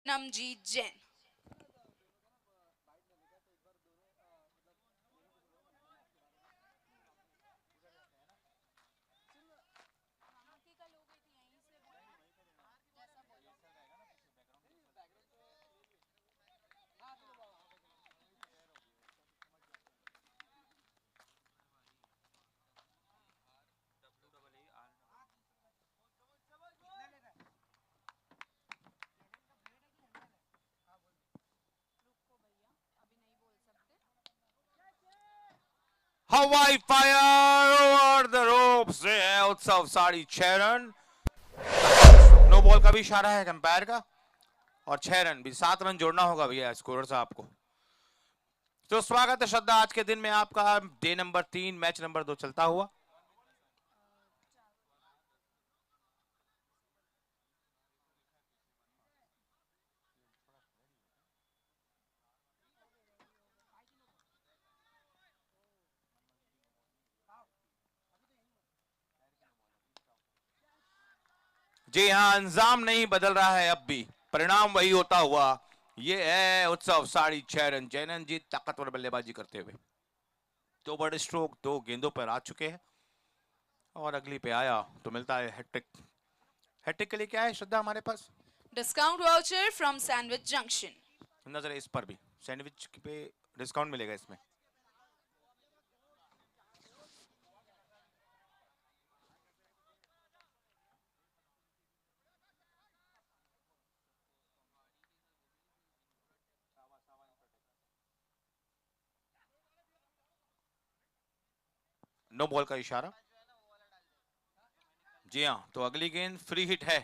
नमजीत जैन। हवाई fire over the rope से है उत्सव साड़ी 6 रन। नो बॉल का भी इशारा है अंपायर का और 6 रन भी 7 रन जोड़ना होगा भैया स्कोरर साहब को। तो स्वागत है श्रद्धा आज के दिन में आपका डे नंबर 3 मैच नंबर 2 चलता हुआ। जी हाँ अंजाम नहीं बदल रहा है अब भी परिणाम वही होता हुआ। ये है उत्सव साड़ी 6 रन जैनन जी ताकतवर बल्लेबाजी करते हुए 2 बड़े स्ट्रोक 2 गेंदों पर आ चुके हैं और अगली पे आया तो मिलता है हैट्रिक। हैट्रिक के लिए क्या है श्रद्धा हमारे पास discount voucher from sandwich junction. नजर है इस पर भी सैंडविच पे डिस्काउंट मिलेगा इसमें। नो बॉल का इशारा। जी हाँ तो अगली गेंद फ्री हिट है।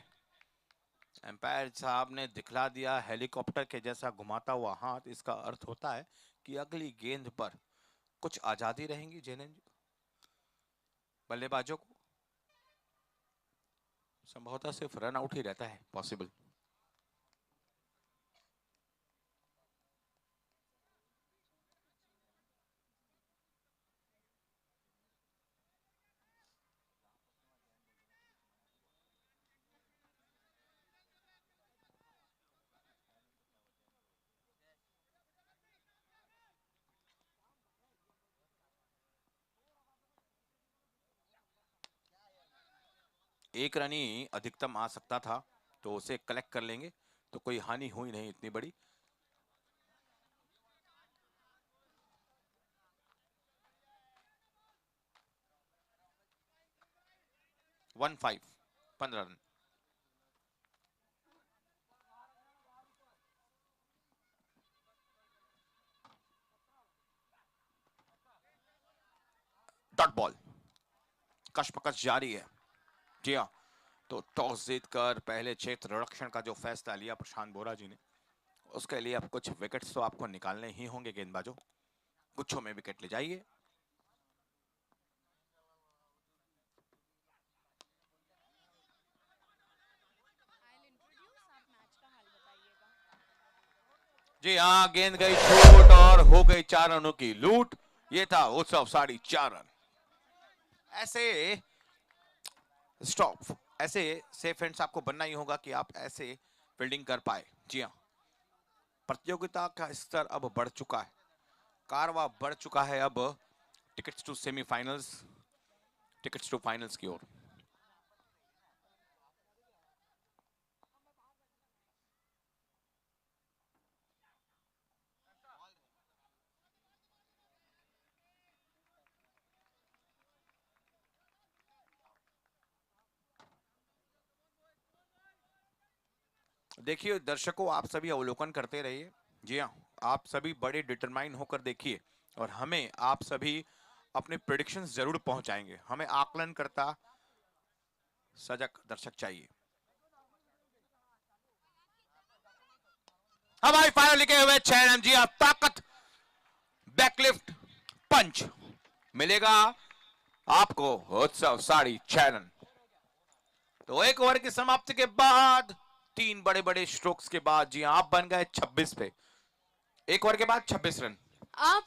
एम्पायर साहब ने दिखला दिया हेलीकॉप्टर के जैसा घुमाता हुआ हाथ। इसका अर्थ होता है कि अगली गेंद पर कुछ आजादी रहेंगी जैनन जी बल्लेबाजों को। संभवतः सिर्फ रन आउट ही रहता है पॉसिबल। एक रन ही अधिकतम आ सकता था तो उसे कलेक्ट कर लेंगे तो कोई हानि हुई नहीं इतनी बड़ी। 15 रन। डॉट बॉल कशमकश जारी है। जी हाँ तो टॉस जीतकर पहले क्षेत्र रक्षण का जो फैसला लिया प्रशांत बोरा जी ने उसके लिए अब कुछ विकेट्स तो आपको निकालने ही होंगे गेंदबाजों। गुच्छों में विकेट ले जाइए। जी हाँ गेंद गई छूट और हो गई 4 रनों की लूट। ये था उत्सव साड़ी 4 रन। ऐसे स्टॉप ऐसे सेफ एंड्स आपको बनना ही होगा कि आप ऐसे फील्डिंग कर पाए। जी हाँ प्रतियोगिता का स्तर अब बढ़ चुका है। कारवा बढ़ चुका है अब tickets to semifinals tickets to finals की ओर। देखिए दर्शकों आप सभी अवलोकन करते रहिए। जी हाँ आप सभी बड़े डिटरमाइन होकर देखिए और हमें आप सभी अपने प्रेडिक्शंस जरूर पहुंचाएंगे। हमें आकलन करता सजग दर्शक चाहिए। हमारी फाइनल लिखे हुए 6 रन। जी हाँ ताकत बैकलिफ्ट पंच मिलेगा आपको उत्सव साड़ी 6 रन। तो एक ओवर की समाप्ति के बाद 3 बड़े स्ट्रोक्स के बाद जी हाँ आप बन गए 26 पे। एक ओवर के बाद 26 रन। आप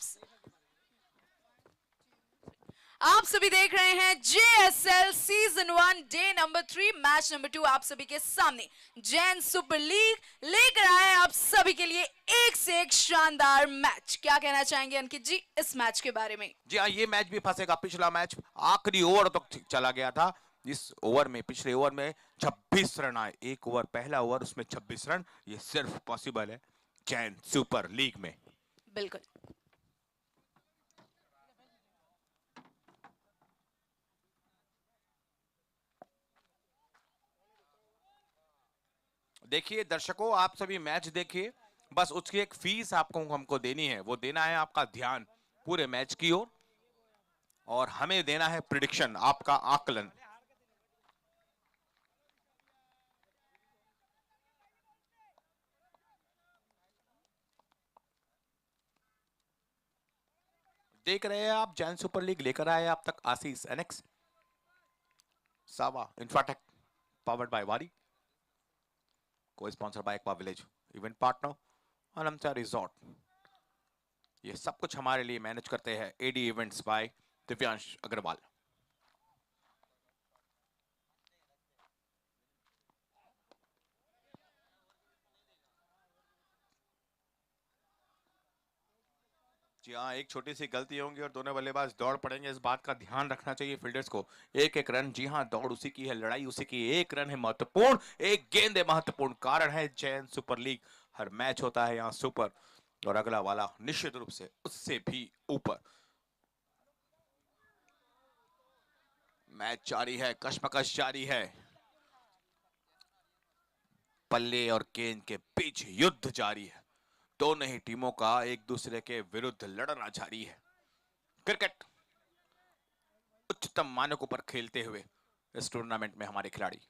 आप सभी देख रहे हैं JSL season 1 day number 3 match number 2 आप सभी के सामने जैन सुपर लीग लेकर आए हैं आप सभी के लिए एक से एक शानदार मैच। क्या कहना चाहेंगे अंकित जी इस मैच के बारे में? जी हाँ, ये मैच भी फंसेगा। पिछला मैच आखिरी ओवर तक चला गया था। इस ओवर में, पिछले ओवर में 26 रन आए। एक ओवर, पहला ओवर, उसमें 26 रन। ये सिर्फ पॉसिबल है जैन सुपर लीग में। बिल्कुल। देखिए दर्शकों, आप सभी मैच देखिए, बस उसकी एक फीस आपको हमको देनी है। वो देना है आपका ध्यान पूरे मैच की ओर, और हमें देना है प्रिडिक्शन, आपका आकलन। देख रहे हैं आप, जैन सुपर लीग लेकर आए आप तक Ashish Annex, Sava Infratech, powered by Waaree, co sponsor by Aqua Village, event partner Ananta Resort. ये सब कुछ हमारे लिए मैनेज करते हैं AD events by Divyansh Agarwal. जी हाँ, एक छोटी सी गलती होंगी और दोनों बल्लेबाज दौड़ पड़ेंगे। इस बात का ध्यान रखना चाहिए फील्डर्स को। एक एक रन, जी हाँ, दौड़ उसी की है, लड़ाई उसी की। एक रन है महत्वपूर्ण, एक गेंद है महत्वपूर्ण। कारण है जैन सुपर लीग, हर मैच होता है यहाँ सुपर, और अगला वाला निश्चित रूप से उससे भी ऊपर। मैच जारी है, कशमकश जारी है, पल्ले और गेंद के बीच युद्ध जारी है। दोनों ही टीमों का एक दूसरे के विरुद्ध लड़ना जारी है। क्रिकेट उच्चतम मानकों पर खेलते हुए इस टूर्नामेंट में हमारे खिलाड़ी।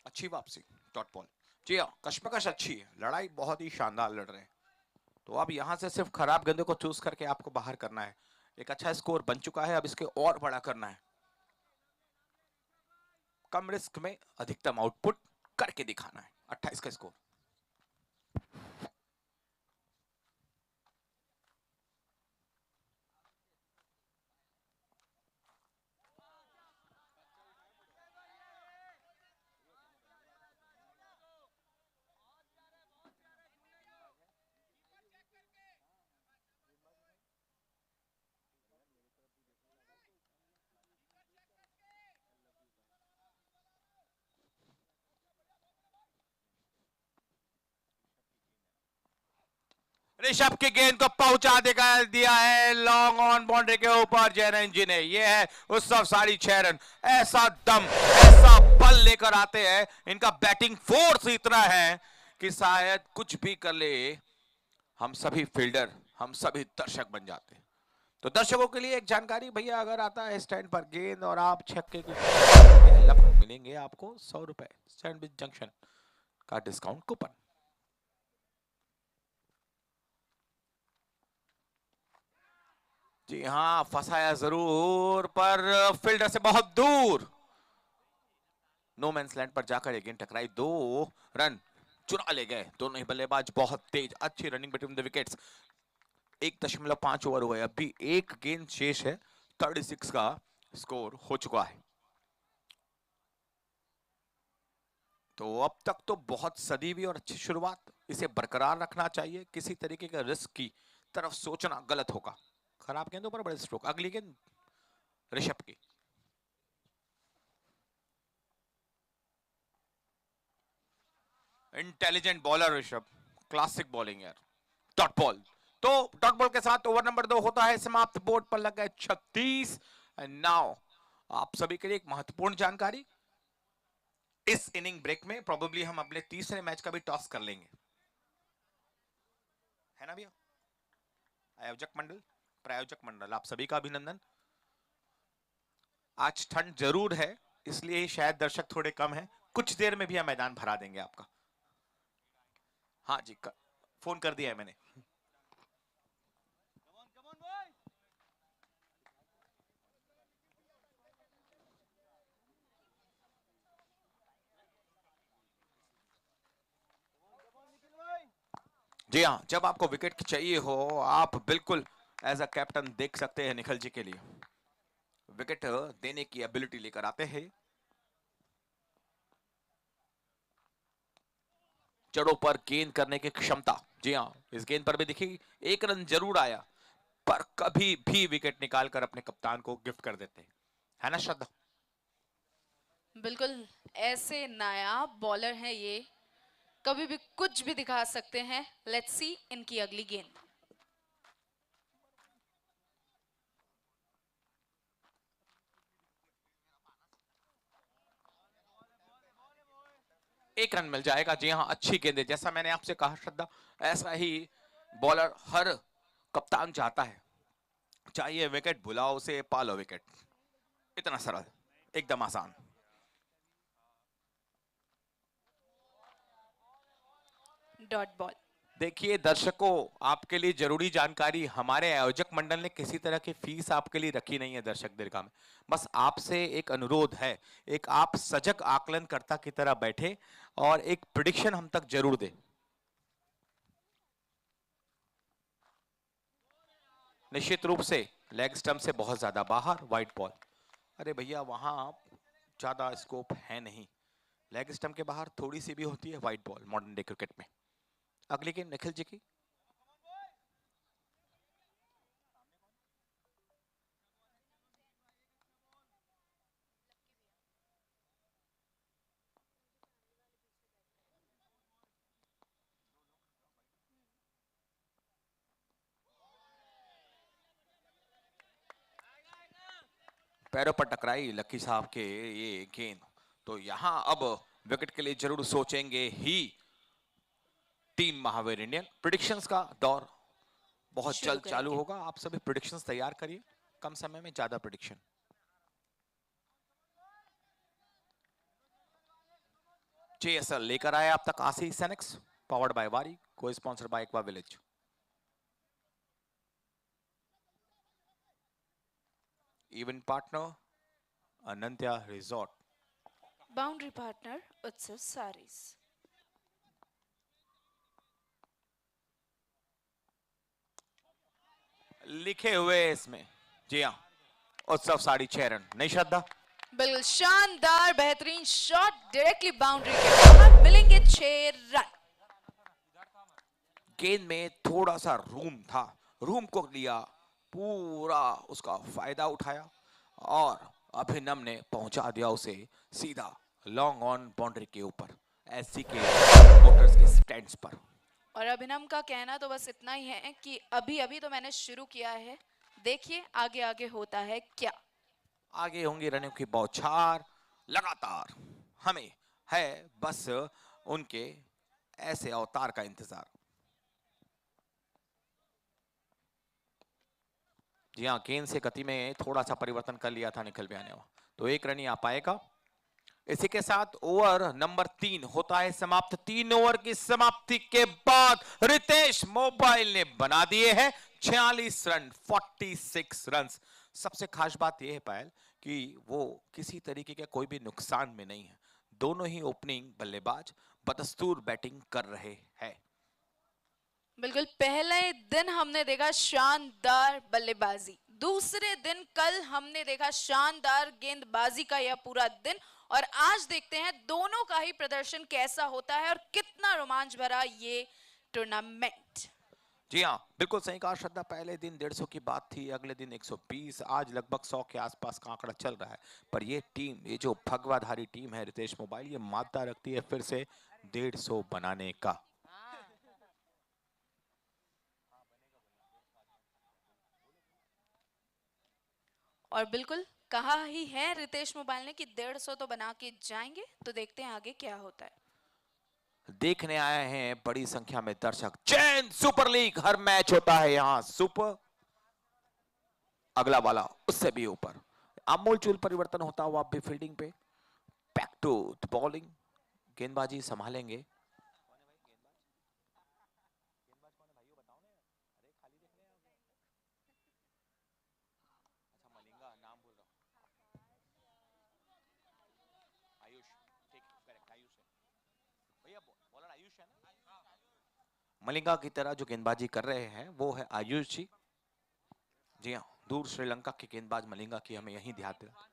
अच्छी वापसी, डॉट बॉल। जी हाँ, कशमकश अच्छी है, लड़ाई बहुत ही शानदार लड़ रहे हैं। तो अब यहां से सिर्फ खराब गेंदों को चूज करके आपको बाहर करना है। एक अच्छा स्कोर बन चुका है, अब इसके और बड़ा करना है। कम रिस्क में अधिकतम आउटपुट करके दिखाना है। 28 का स्कोर। ऋषभ की गेंद को पहुंचा दिया है लॉन्ग ऑन बाउंड्री के ऊपर जैन जी ने। ये है उत्सव 6.5 रन। ऐसा दम, ऐसा बल लेकर आते हैं, इनका बैटिंग फोर्स इतना है कि शायद कुछ भी कर ले हम सभी फील्डर, हम सभी दर्शक बन जाते हैं। तो दर्शकों के लिए एक जानकारी, भैया अगर आता है स्टैंड पर गेंद और आप छक्के की मिलेंगे आपको 100 रुपए सैंडविच जंक्शन का डिस्काउंट कूपन। जी हाँ, फंसाया जरूर, पर फील्डर से बहुत दूर। नो मैंस लैंड पर जाकर ये गेंद टकराई, 2 रन चुरा ले गए। दोनों ही बल्लेबाज बहुत तेज, अच्छी running between the wickets. 1.5 over हुए, अभी एक गेंद शेष है। 36 का स्कोर हो चुका है। तो अब तक तो बहुत सदी हुई और अच्छी शुरुआत, इसे बरकरार रखना चाहिए। किसी तरीके का रिस्क की तरफ सोचना गलत होगा। खराब गेंदों पर बड़े स्ट्रोक। अगली गेंद ऋषभ की। Intelligent bowler Rishabh, classic bowling यार। Dot ball. तो डॉट बॉल के साथ ओवर नंबर 2 होता है समाप्त। बोर्ड पर लग गए 36। नाउ आप सभी के लिए एक महत्वपूर्ण जानकारी, इस इनिंग ब्रेक में प्रोबेबली हम अपने तीसरे मैच का भी टॉस कर लेंगे, है ना भैया? आयोजक मंडल, प्रायोजक मंडल, आप सभी का अभिनंदन। आज ठंड जरूर है, इसलिए ही शायद दर्शक थोड़े कम हैं। कुछ देर में भी हम मैदान भरा देंगे आपका। हाँ जी, फोन कर दिया है मैंने। जी हाँ, जब आपको विकेट चाहिए हो आप बिल्कुल एज अ कैप्टन देख सकते हैं निखिल जी के लिए विकेट देने की एबिलिटी लेकर आते हैं। जड़ों पर गेंद करने की क्षमता। जी हाँ, इस गेंद पर भी देखिए एक रन जरूर आया पर कभी भी विकेट निकालकर अपने कप्तान को गिफ्ट कर देते हैं, है ना श्रद्धा? बिल्कुल, ऐसे नायाब बॉलर हैं ये, कभी भी कुछ भी दिखा सकते हैं। लेट्स सी इनकी अगली गेंद। एक रन मिल जाएगा। जी हाँ, अच्छी गेंद है, जैसा मैंने आपसे कहा श्रद्धा, ऐसा ही बॉलर हर कप्तान चाहता है। चाहिए विकेट, बुलाओ उसे, पालो विकेट। इतना सरल, एकदम आसान। Dot ball. देखिए दर्शकों, आपके लिए जरूरी जानकारी, हमारे आयोजक मंडल ने किसी तरह की फीस आपके लिए रखी नहीं है दर्शक दीर्घा में। बस आपसे एक अनुरोध है, एक आप सजग आकलनकर्ता की तरह बैठे और एक प्रिडिक्शन हम तक जरूर दें। निश्चित रूप से लेग स्टंप से बहुत ज्यादा बाहर, वाइड बॉल। अरे भैया, वहां ज्यादा स्कोप है नहीं, लेग स्टंप के बाहर थोड़ी सी भी होती है wide ball modern day cricket में। अगली गेंद निखिल जी की। पैरों पर टकराई लकी साहब के ये गेंद, तो यहां अब विकेट के लिए जरूर सोचेंगे ही टीम महावीर इंडियन। प्रिडिक्शंस का दौर बहुत शुरू जल्द चालू करेंगे। होगा, आप सभी प्रिडिक्शंस तैयार करिए, कम समय में ज्यादा प्रिडिक्शन। जेएसएल लेकर आए आप तक आसी सैनिक्स, powered by Waaree, co sponsor by Aqua Village. Event partner Anantya Resort. Boundary partner Utsav Sarees. लिखे हुए इसमें, जी हाँ, उत्सव साड़ी 6 रन। नहीं श्रद्धा? बिल्कुल शानदार बेहतरीन शॉट, डायरेक्टली बाउंड्री के बाहर, मिलेंगे 6 रन। गेंद में थोड़ा सा रूम था, रूम को लिया, पूरा उसका फायदा उठाया और अभिनव ने पहुंचा दिया उसे सीधा लॉन्ग ऑन बाउंड्री के ऊपर, एससी के मोटर्स के स्टैंड्स पर। और अभिनव का कहना तो बस इतना ही है कि अभी अभी तो मैंने शुरू किया है, देखिए आगे आगे होता है क्या। आगे होंगी रनों की बौछार लगातार, हमें है बस उनके ऐसे अवतार का इंतजार। जी हाँ, गेंद से गति में थोड़ा सा परिवर्तन कर लिया था निखिल भैया ने, तो एक रन ही आ पाएगा। इसी के साथ ओवर नंबर 3 होता है समाप्त। 3 ओवर की समाप्ति के बाद रितेश मोबाइल ने बना दिए हैं 46 रन, 46 रन। सबसे खास बात यह है पायल कि वो किसी तरीके के कोई भी नुकसान में नहीं है। दोनों ही ओपनिंग बल्लेबाज बदस्तूर बैटिंग कर रहे हैं। बिल्कुल, पहले दिन हमने देखा शानदार बल्लेबाजी, दूसरे दिन कल हमने देखा शानदार गेंदबाजी का यह पूरा दिन, और आज देखते हैं दोनों का ही प्रदर्शन कैसा होता है और कितना रोमांच भरा ये टूर्नामेंट। जी हाँ, बिल्कुल सही कहा श्रद्धा। पहले दिन 150 की बात थी, अगले दिन 120, आज लगभग 100 के आसपास का आंकड़ा चल रहा है। पर ये टीम, ये जो भगवाधारी टीम है रितेश मोबाइल, ये मादा रखती है फिर से 150 बनाने का। और बिल्कुल कहा ही है रितेश मोबाइल ने कि 150 तो बना के जाएंगे, तो देखते हैं आगे क्या होता है। देखने आए हैं बड़ी संख्या में दर्शक। चैन सुपर लीग, हर मैच होता है यहाँ सुपर, अगला वाला उससे भी ऊपर। आमूलचूल परिवर्तन होता हुआ भी फील्डिंग पे, बैक टू बॉलिंग, गेंदबाजी संभालेंगे। मलिंगा की तरह जो गेंदबाजी कर रहे हैं वो है आयुष जी। जी हाँ, दूर श्रीलंका के गेंदबाज मलिंगा की हमें यही ध्यान देना।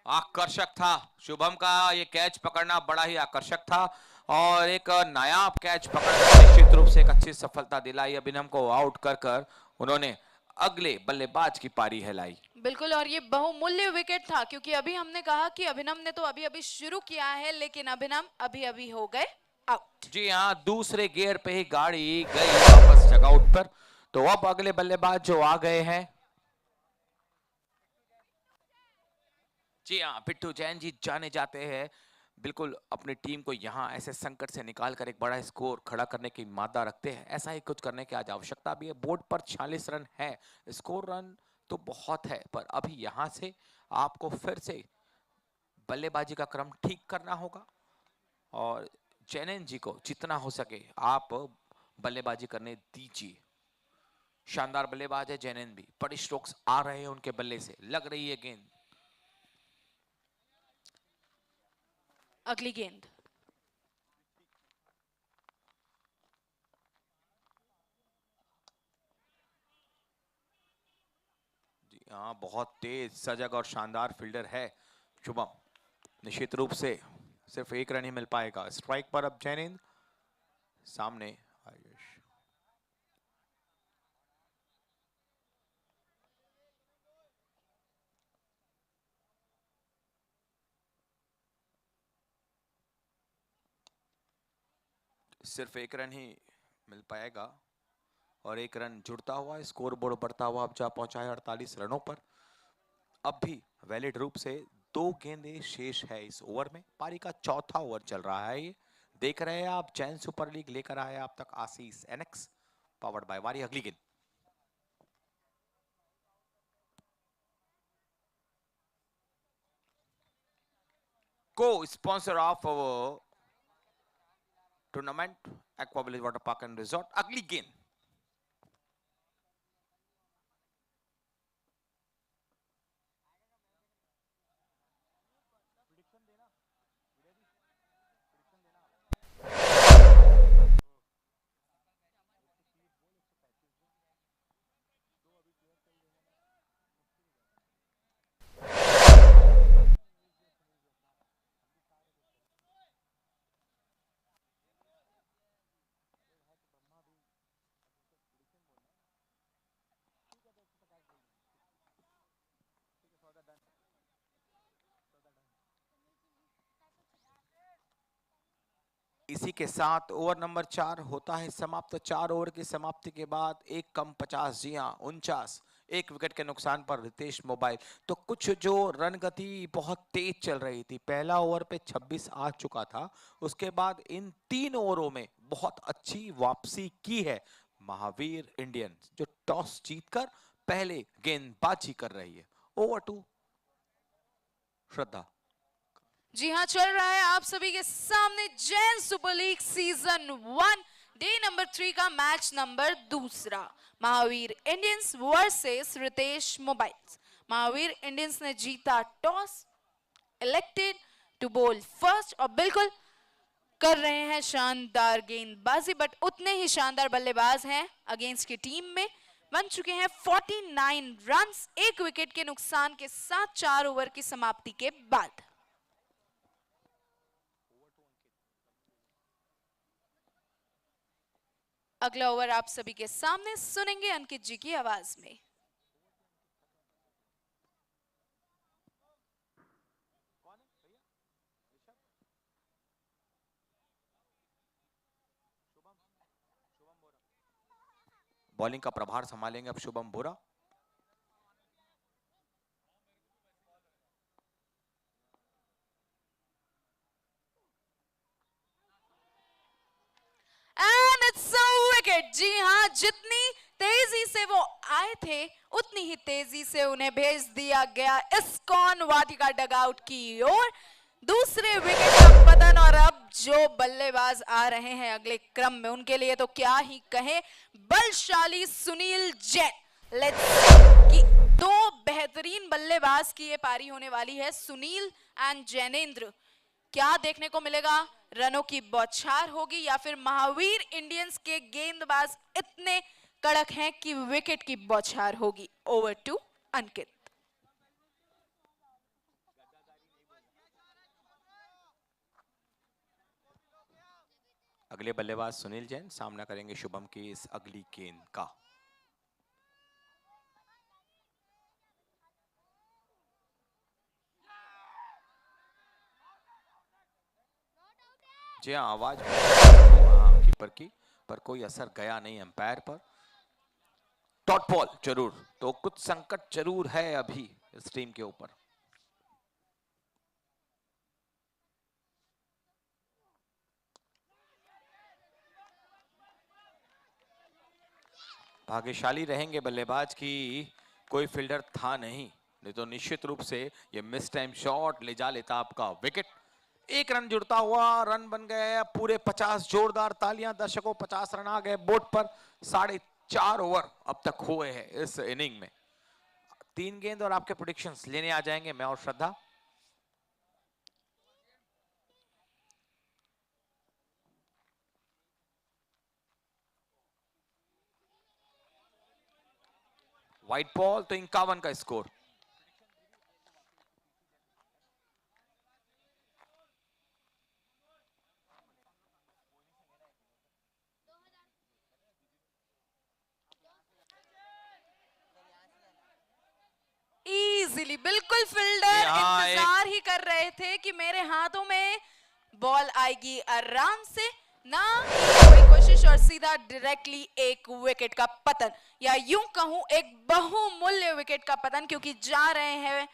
आकर्षक था शुभम का ये कैच पकड़ना, बड़ा ही आकर्षक था और एक नायाब कैच पकड़ना निश्चित रूप से एक अच्छी सफलता दिलाई अभिनव को आउट कर कर उन्होंने अगले बल्लेबाज की पारी हिलाई। बिल्कुल, और ये बहुमूल्य विकेट था क्योंकि अभी हमने कहा कि अभिनव ने तो अभी अभी शुरू किया है, लेकिन अभिनव अभी अभी हो गए आउट। जी हाँ, दूसरे गियर पे ही गाड़ी गई वापस डगआउट पर। तो अब अगले बल्लेबाज जो आ गए हैं, जी हाँ, बिट्टू जैन जी जाने जाते हैं बिल्कुल अपनी टीम को यहाँ ऐसे संकट से निकालकर एक बड़ा स्कोर खड़ा करने की मादा रखते हैं। ऐसा ही कुछ करने की आज आवश्यकता भी है। बोर्ड पर 46 रन है, स्कोर रन तो बहुत है, पर अभी यहाँ से आपको फिर से बल्लेबाजी का क्रम ठीक करना होगा और जैनन जी को जितना हो सके आप बल्लेबाजी करने दीजिए। शानदार बल्लेबाज है जैनन भी, बड़े स्ट्रोक्स आ रहे हैं उनके बल्ले से, लग रही है गेंद। अगली गेंद जी हाँ, बहुत तेज सजग और शानदार फील्डर है शुभम। निश्चित रूप से सिर्फ एक रन ही मिल पाएगा। स्ट्राइक पर अब जैनिंद, सामने आयुष। सिर्फ एक रन ही मिल पाएगा और एक रन जुड़ता हुआ स्कोर बोर्ड बढ़ता हुआ अब जा पहुंचा है 48 रनों पर। अब भी वैलिड रूप से 2 गेंदें शेष है इस ओवर में। पारी का चौथा ओवर चल रहा है। ये देख रहे हैं आप जैन सुपर लीग लेकर आए आप तक आशीष एनएक्स पावर्ड बाय वारी। अगली गेंद को sponsor of our tournament aqua village water park and resort. अगली गेंद इसी के साथ ओवर नंबर 4 होता है समाप्त। 4 ओवर की समाप्ति के बाद 1 कम 50, जी हाँ 49, 1 विकेट के नुकसान पर रितेश मोबाइल। तो कुछ जो रन गति बहुत तेज चल रही थी, पहला ओवर पे 26 आ चुका था, उसके बाद इन 3 ओवरों में बहुत अच्छी वापसी की है महावीर इंडियंस, जो टॉस जीतकर पहले गेंदबाजी कर रही है। ओवर टू श्रद्धा। जी हाँ, चल रहा है आप सभी के सामने Jain super league season 1 day number 3 का match number 2, Mahavir Indians versus Ritesh mobiles. Mahavir Indians ने जीता toss, elected to bowl first और बिल्कुल कर रहे हैं शानदार गेंदबाजी, बट उतने ही शानदार बल्लेबाज हैं अगेंस्ट की टीम में। बन चुके हैं 49 रन्स 1 विकेट के नुकसान के साथ 4 ओवर की समाप्ति के बाद। अगला ओवर आप सभी के सामने सुनेंगे अंकित जी की आवाज में। बॉलिंग का प्रभार संभालेंगे अब Shubham Bora. And it's a wicket. जी हाँ, जितनी तेजी से वो आए थे उतनी ही तेजी से उन्हें भेज दिया गया इस्कॉन वाटिका डगआउट की ओर। दूसरे विकेट का पतन। और अब जो बल्लेबाज आ रहे हैं अगले क्रम में, उनके लिए तो क्या ही कहें, बलशाली सुनील जैन। लेट्स कि दो बेहतरीन बल्लेबाज की ये पारी होने वाली है, सुनील एंड जैनेंद्र। क्या देखने को मिलेगा? रनों की बौछार होगी या फिर महावीर इंडियंस के गेंदबाज इतने कड़क हैं कि विकेट की बौछार होगी? ओवर टू अंकित। अगले बल्लेबाज सुनील जैन सामना करेंगे शुभम की इस अगली गेंद का। जी हाँ, आवाज कीपर की, पर कोई असर गया नहीं अंपायर पर। डॉट बॉल जरूर, तो कुछ संकट जरूर है अभी इस टीम के ऊपर। भाग्यशाली रहेंगे बल्लेबाज की कोई फील्डर था नहीं तो निश्चित रूप से ये मिस टाइम शॉट ले जा लेता आपका विकेट। एक रन जुड़ता हुआ रन बन गए पूरे 50। जोरदार तालियां दर्शकों, 50 रन आ गए बोर्ड पर। 4.5 ओवर अब तक हुए हैं इस इनिंग में। 3 गेंद और आपके प्रेडिक्शंस लेने आ जाएंगे मैं और श्रद्धा। व्हाइट बॉल तो 51 का स्कोर। इजीली, बिल्कुल फील्डर इंतजार ही कर रहे थे कि मेरे हाथों में बॉल आएगी आराम से, ना कोई कोशिश, और सीधा डायरेक्टली एक विकेट का पतन, या यूं कहूं एक बहुमूल्य विकेट का पतन, क्योंकि जा रहे हैं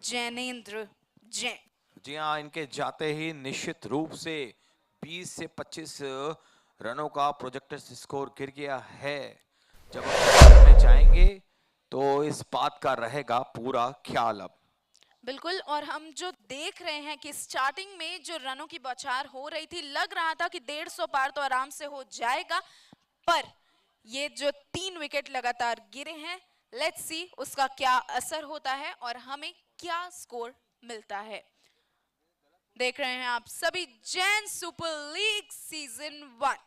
जैनेंद्र जैन। जी हाँ, इनके जाते ही निश्चित रूप से 20 से 25 रनों का प्रोजेक्टेड स्कोर गिर गया है। जब हम जाएंगे तो इस बात का रहेगा पूरा ख्याल अब। बिल्कुल, और हम जो देख रहे हैं कि स्टार्टिंग में जो रनों की बौछार हो रही थी, लग रहा था कि 150 पार तो आराम से हो जाएगा, पर ये जो 3 विकेट लगातार गिरे हैं, लेट्स सी उसका क्या असर होता है और हमें क्या स्कोर मिलता है। देख रहे हैं आप सभी Jain super league season 1।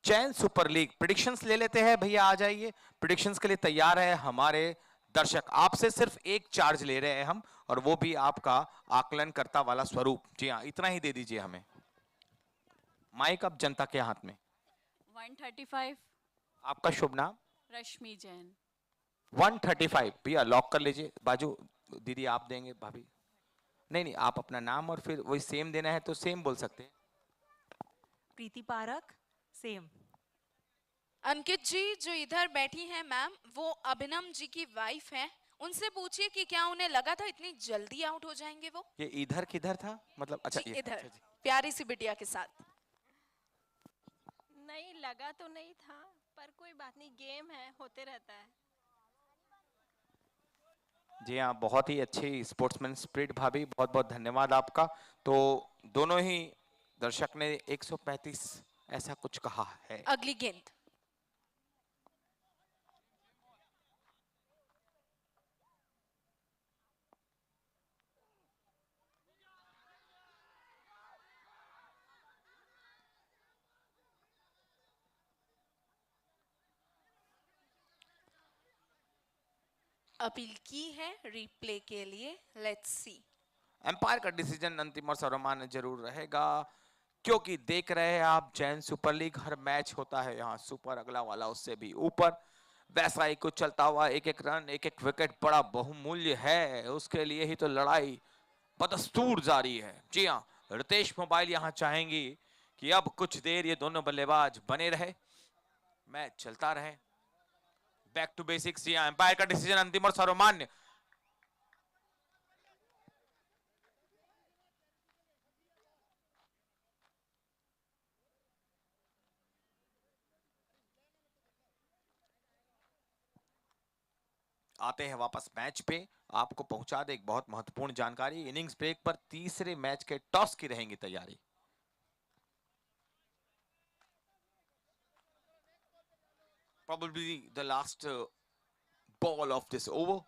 Jain super league predictions ले लेते हैं भैया, आ जाइए। प्रेडिक्शंस के लिए तैयार है हमारे दर्शक। आपसे सिर्फ एक चार्ज ले रहे हैं हम, और वो भी आपका आकलन करता वाला स्वरूप। जी हाँ, इतना ही दे दीजिए हमें। माइक अब जनता के हाथ में। 135। आपका शुभ नाम? रश्मि जैन। 135 भैया लॉक कर लीजिए। बाजू दीदी आप देंगे? भाभी नहीं नहीं, आप अपना नाम और फिर वही सेम देना है तो सेम बोल सकते हैं। प्रीति पारक सेम। अंकित जी जो इधर बैठी हैं मैम, वो अभिनव जी की वाइफ हैं, उनसे पूछिए कि क्या उन्हें लगा था इतनी जल्दी आउट हो जाएंगे वो? ये इधर किधर था मतलब? अच्छा जी ये इधर, अच्छा जी। प्यारी सी बिटिया के साथ। नहीं लगा तो नहीं था, पर कोई बात नहीं, गेम है, होते रहता है। जी हाँ, बहुत ही अच्छी स्पोर्ट्समैन स्पिरिट भाभी, बहुत बहुत धन्यवाद आपका। तो दोनों ही दर्शक ने 135 ऐसा कुछ कहा है। अगली गेंद। अपील की है रिप्ले के लिए, लेट्स सी। एम्पायर का डिसीजन अंतिम और सर्वमान्य जरूर रहेगा, क्योंकि देख रहे हैं आप जैन सुपर लीग, हर मैच होता है यहाँ सुपर, अगला वाला उससे भी ऊपर। वैसा ही कुछ चलता हुआ, एक एक रन एक एक विकेट बड़ा बहुमूल्य है, उसके लिए ही तो लड़ाई बदस्तूर जारी है। जी हाँ, रितेश मोबाइल यहाँ चाहेंगी कि अब कुछ देर ये दोनों बल्लेबाज बने रहे, मैच चलता रहे। बैक टू बेसिक्स, यहाँ एम्पायर का डिसीजन अंतिम और सर्वमान्य। आते हैं वापस मैच पे। आपको पहुंचा दे एक बहुत महत्वपूर्ण जानकारी। इनिंग्स ब्रेक पर तीसरे मैच के टॉस की रहेंगी तैयारी। Probably the last ball of this over.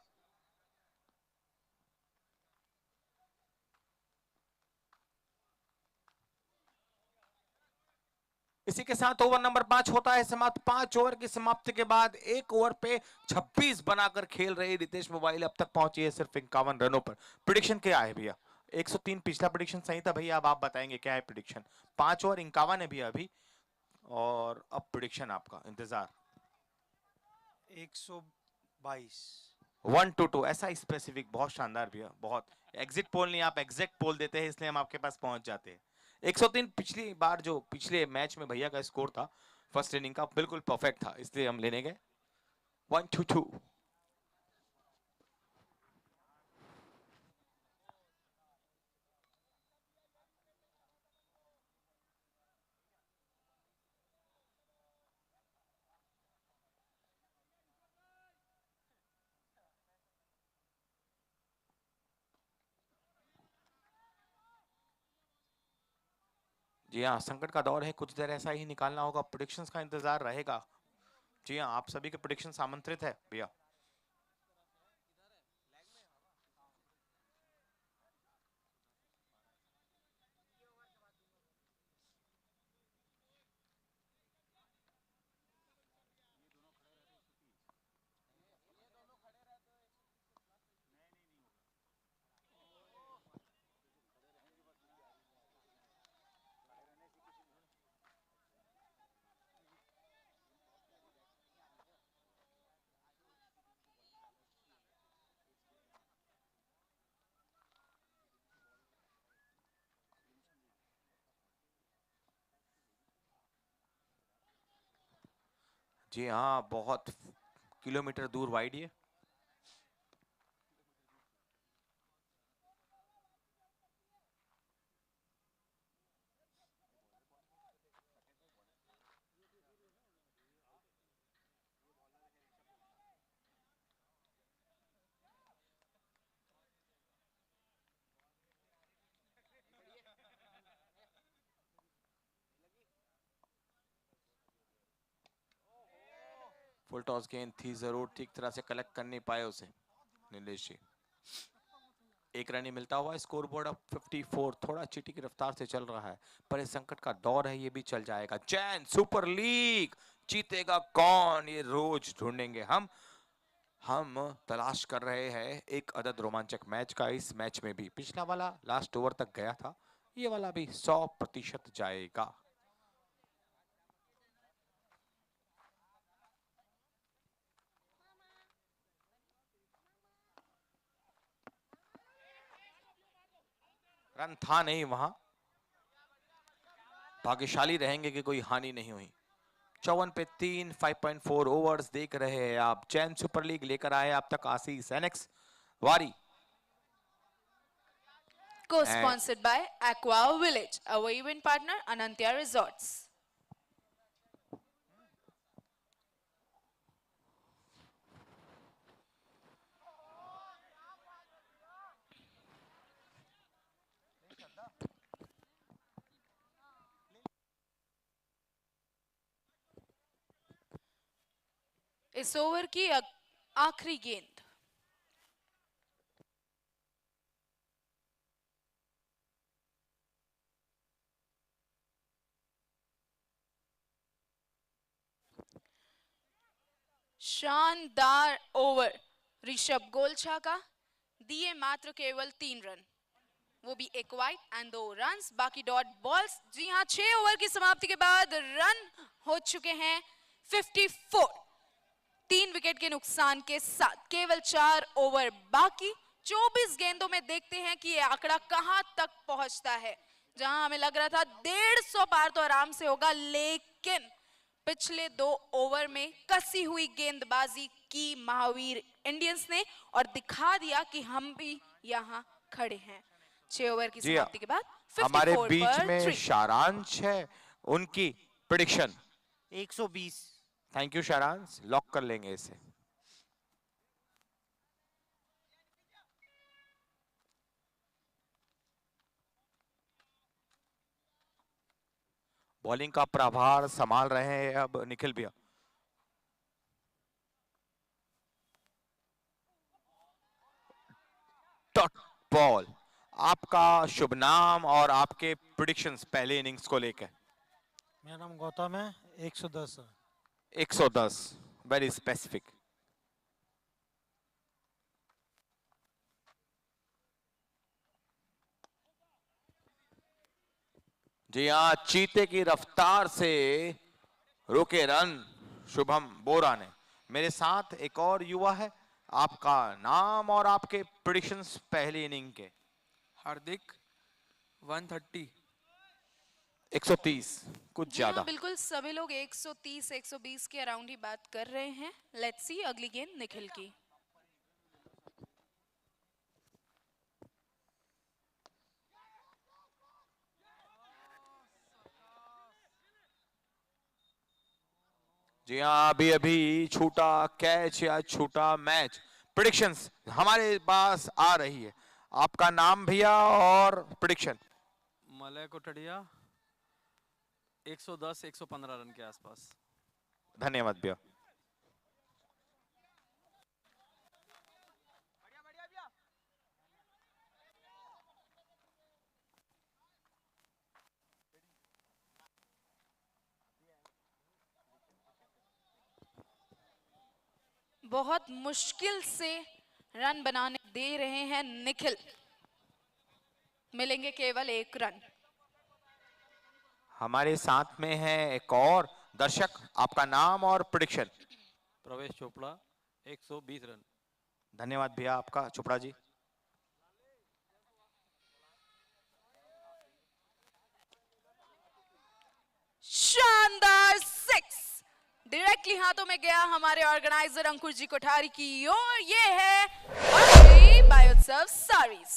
इसी के साथ ओवर नंबर 5 होता है समाप्त। 5 ओवर की समाप्ति के बाद एक ओवर पे 26 बनाकर खेल रहे रितेश मोबाइल अब तक पहुंची है सिर्फ 51 रनों पर। प्रिडिक्शन क्या है भैया? 103 पिछला प्रिडिक्शन सही था भैया, अब आप बताएंगे क्या है प्रिडिक्शन। 5 ओवर 51 है भैया अभी, और अब प्रिडिक्शन आपका इंतजार। 122। 1-2 ऐसा स्पेसिफिक, बहुत शानदार भैया, बहुत। एग्जिट पोल नहीं, आप एग्जैक्ट पोल देते हैं इसलिए हम आपके पास पहुंच जाते हैं। 103 पिछली बार जो पिछले मैच में भैया का स्कोर था फर्स्ट इनिंग का, बिल्कुल परफेक्ट था, इसलिए हम लेने गए 1-2-2। जी हाँ, संकट का दौर है, कुछ देर ऐसा ही निकालना होगा, प्रेडिक्शंस का इंतजार रहेगा। जी हाँ, आप सभी के प्रेडिक्शंस आमंत्रित है भैया। जी हाँ, बहुत किलोमीटर दूर वाइड ये। फुल टॉस गेंद थी जरूर, ठीक तरह से कलेक्ट कर नहीं पाए उसे नीलेश जी। एक रन ही मिलता हुआ, स्कोर बोर्ड अब 54, थोड़ा चीटी की रफ्तार से चल रहा है, पर इस संकट का दौर है, ये भी चल जाएगा। चैन सुपर लीग जीतेगा कौन, ये रोज ढूंढेंगे हम तलाश कर रहे हैं एक अदद रोमांचक मैच का। इस मैच में भी पिछला वाला लास्ट ओवर तक गया था, ये वाला भी 100% जाएगा। रन था नहीं वहां, भाग्यशाली रहेंगे कि कोई हानि नहीं हुई। 54 पे 3, 5.4 ओवर्स देख रहे हैं आप। चैन सुपर लीग लेकर आए आप तक आशीष एनेक्स वारी, Co-sponsored by Aqua Village, our event partner Anantya Resorts. इस ओवर की आखिरी गेंद। शानदार ओवर ऋषभ गोलछा का, दिए मात्र केवल 3 रन, वो भी एक वाइड एंड 2 रन्स, बाकी डॉट बॉल्स। जी हाँ, 6 ओवर की समाप्ति के बाद रन हो चुके हैं 54, 3 विकेट के नुकसान के साथ। केवल 4 ओवर बाकी, 24 गेंदों में देखते हैं कि ये आंकड़ा कहां तक पहुंचता है। जहां हमें लग रहा था 150 पार तो आराम से होगा, लेकिन पिछले 2 ओवर में कसी हुई गेंदबाजी की महावीर इंडियंस ने और दिखा दिया कि हम भी यहां खड़े हैं। 6 ओवर की समाप्ति के बाद हमारे 54 बीच पर में 3। शारांश है, उनकी प्रेडिक्शन 120। थैंक यू शारांश, लॉक कर लेंगे इसे। बॉलिंग का प्रभार संभाल रहे हैं अब निखिल भैया। Dot ball. आपका शुभ नाम और आपके प्रेडिक्शंस पहले इनिंग्स को लेकर। मेरा नाम गौतम है, 110 है। 110, वेरी स्पेसिफिक। जी हाँ, चीते की रफ्तार से रोके रन शुभम बोरा ने। मेरे साथ एक और युवा है, आपका नाम और आपके प्रेडिक्शंस पहली इनिंग के। हार्दिक 130। 130 कुछ जी हाँ, ज्यादा। बिल्कुल सभी लोग 130 120 के अराउंड ही बात कर रहे हैं। लेट्स सी अगली गेंद निखिल की। जी हाँ, अभी अभी छूटा कैच या छूटा मैच। प्रेडिक्शंस हमारे पास आ रही है। आपका नाम भैया और प्रेडिक्शन। मलय कोटड़िया 110 115 रन के आसपास। धन्यवाद भैया। बहुत मुश्किल से रन बनाने दे रहे हैं निखिल। मिलेंगे केवल 1 रन। हमारे साथ में है एक और दर्शक, आपका नाम और प्रेडिक्शन। प्रवेश चोपड़ा 120 रन। धन्यवाद भैया आपका चोपड़ा जी। शानदार 6 डायरेक्टली हाथों में गया हमारे ऑर्गेनाइजर अंकुर जी कोठारी की ओर। ये है बायोत्सव सारीज।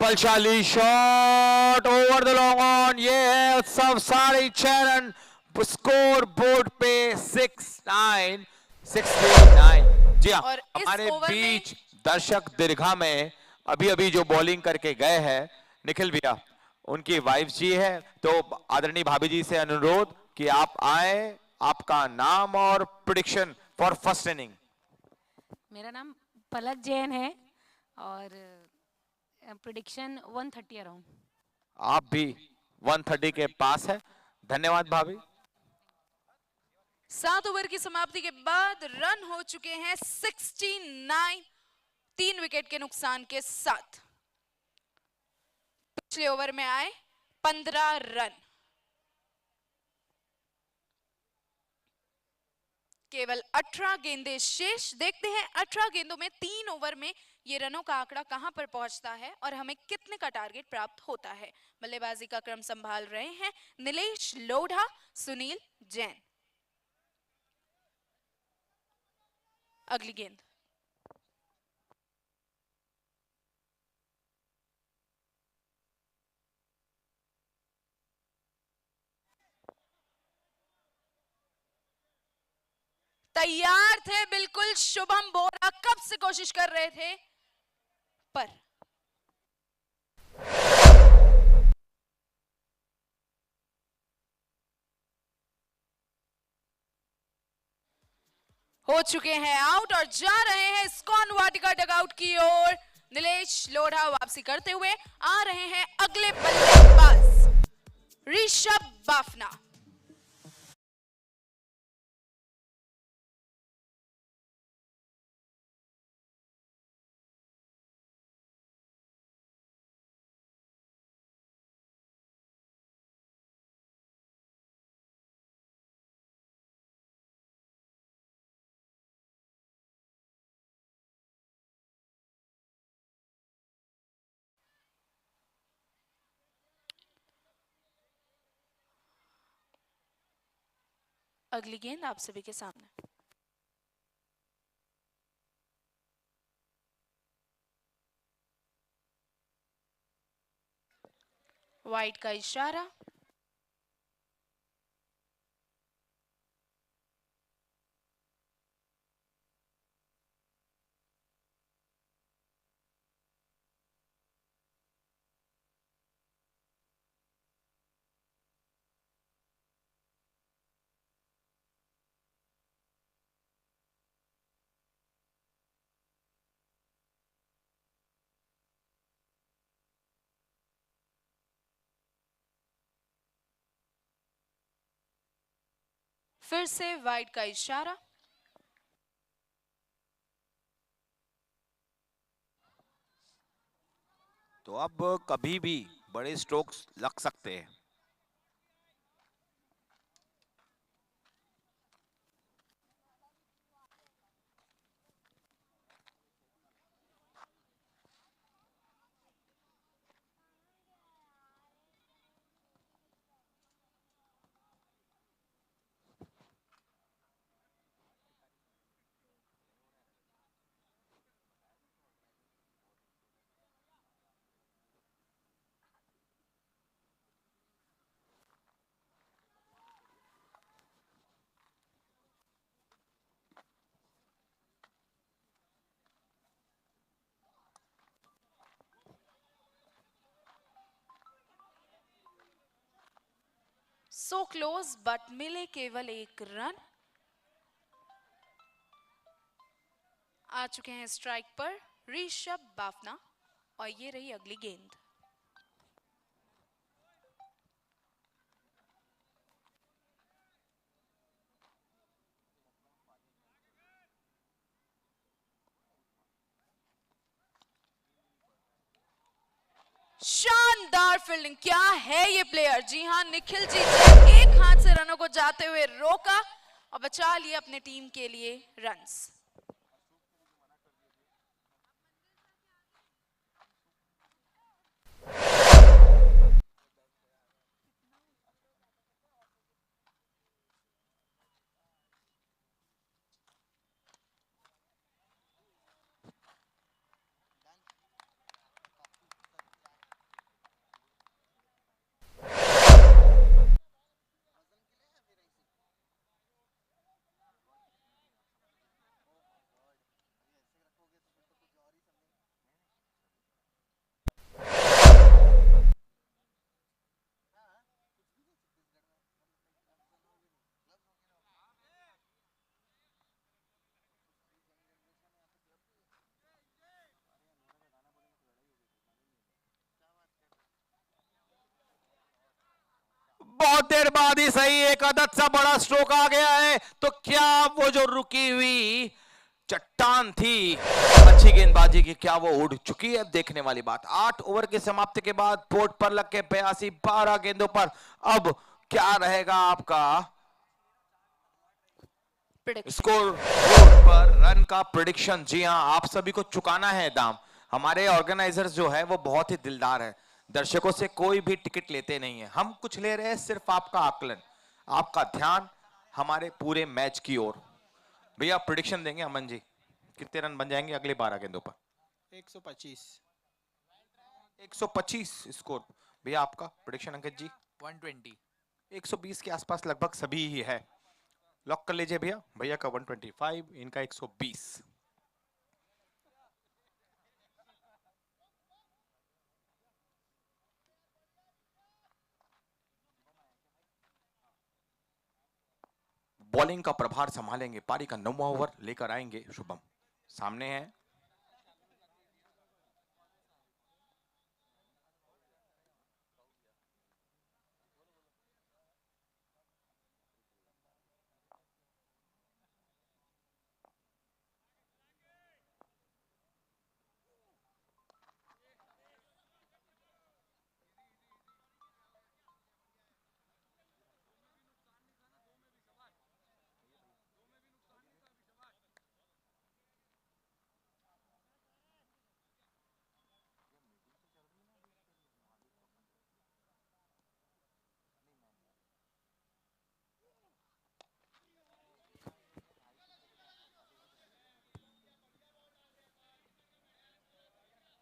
बलशाली shot over the long on. ये है उत्सव सारी 6 रन स्कोर बोर्ड पे 6-9 6-9। जी हाँ, और इस हमारे ओवर में बीच दर्शक दीर्घा में अभी अभी जो बॉलिंग करके गए हैं निखिल भैया, उनकी वाइफ जी है। तो आदरणीय भाभी जी से अनुरोध कि आप आए, आपका नाम और प्रेडिक्शन फॉर फर्स्ट इनिंग। मेरा नाम पलक जैन है और प्रेडिक्शन 130 अराउंड। आप भी 130 के पास है। धन्यवाद भाभी। 7 ओवर की समाप्ति के बाद रन हो चुके हैं 69, 3 विकेट के नुकसान के साथ। पिछले ओवर में आए 15 रन। केवल 18 गेंदें शेष। देखते हैं 18 गेंदों में 3 ओवर में ये रनों का आंकड़ा कहां पर पहुंचता है और हमें कितने का टारगेट प्राप्त होता है। बल्लेबाजी का क्रम संभाल रहे हैं नीलेश लोढ़ा, सुनील जैन। अगली गेंद। तैयार थे बिल्कुल शुभम बोरा, कब से कोशिश कर रहे थे पर हो चुके हैं आउट और जा रहे हैं स्कॉन वाटिका डगआउट की ओर। नीलेश लोढ़ा वापसी करते हुए आ रहे हैं अगले बल्लेबाज ऋषभ बाफना। अगली गेंद आप सभी के सामने। वाइड का इशारा। फिर से वाइड का इशारा। तो अब कभी भी बड़े स्ट्रोक्स लग सकते हैं। सो क्लोज बट मिले केवल एक रन। आ चुके हैं स्ट्राइक पर ऋषभ बाफना और ये रही अगली गेंद। शानदार फील्डिंग, क्या है ये प्लेयर। जी हां, निखिल जी ने एक हाथ से रनों को जाते हुए रोका और बचा लिया अपने टीम के लिए रन्स। बहुत देर बाद ही सही एक अदद सा बड़ा स्ट्रोक आ गया है। तो क्या वो जो रुकी हुई चट्टान थी अच्छी गेंदबाजी की, क्या वो उड़ चुकी है? देखने वाली बात। 8 ओवर की समाप्ति के बाद बोर्ड पर लग के 82 12 गेंदों पर अब क्या रहेगा आपका स्कोर बोर्ड पर रन का प्रेडिक्शन? जी हां, आप सभी को चुकाना है दाम। हमारे ऑर्गेनाइजर्स जो है वो बहुत ही दिलदार है, दर्शकों से कोई भी टिकट लेते नहीं है। हम कुछ ले रहे हैं सिर्फ आपका आकलन, आपका ध्यान हमारे पूरे मैच की ओर। भैया प्रेडिक्शन देंगे अमन जी, कितने रन बन जाएंगे अगले 12 गेंदों पर? 125 125 स्कोर। भैया आपका प्रेडिक्शन अंकित जी? 120 120 के आसपास लगभग सभी ही है। लॉक कर लीजिए भैया। भैया का 125, इनका 120। बॉलिंग का प्रभार संभालेंगे, पारी का 9वां ओवर लेकर आएंगे शुभम। सामने है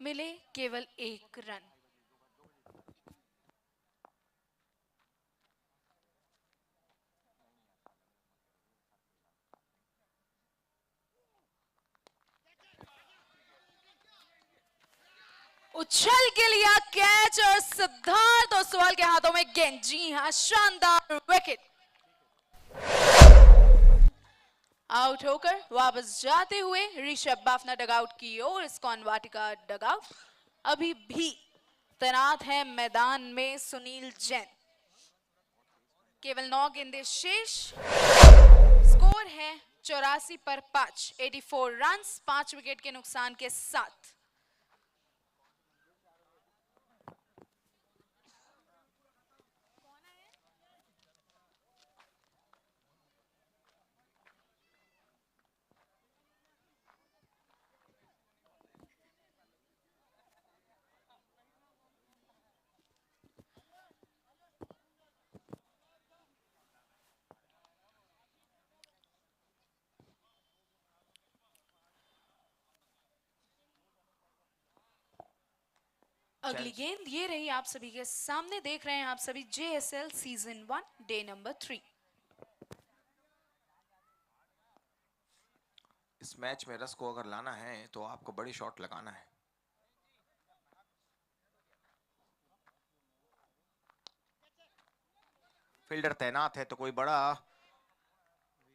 मिले केवल एक रन। उछल के लिया कैच और सिद्धार्थ ओसवाल के हाथों में गेंद। जी हां, शानदार विकेट। आउट होकर वापस जाते हुए ऋषभ बाफना डगआउट की ओर। इस्कॉन वाटिका डगआउट अभी भी तैनात है मैदान में सुनील जैन। केवल 9 गेंदें शेष। स्कोर है 84 पर 5, 84 रन्स, 5 विकेट के नुकसान के साथ। अगली गेंद ये रही आप सभी के सामने। देख रहे हैं आप सभी JSL सीजन 1 डे नंबर 3। इस मैच में रस को अगर लाना है तो आपको बड़ी शॉट लगाना है। फील्डर तैनात है तो कोई बड़ा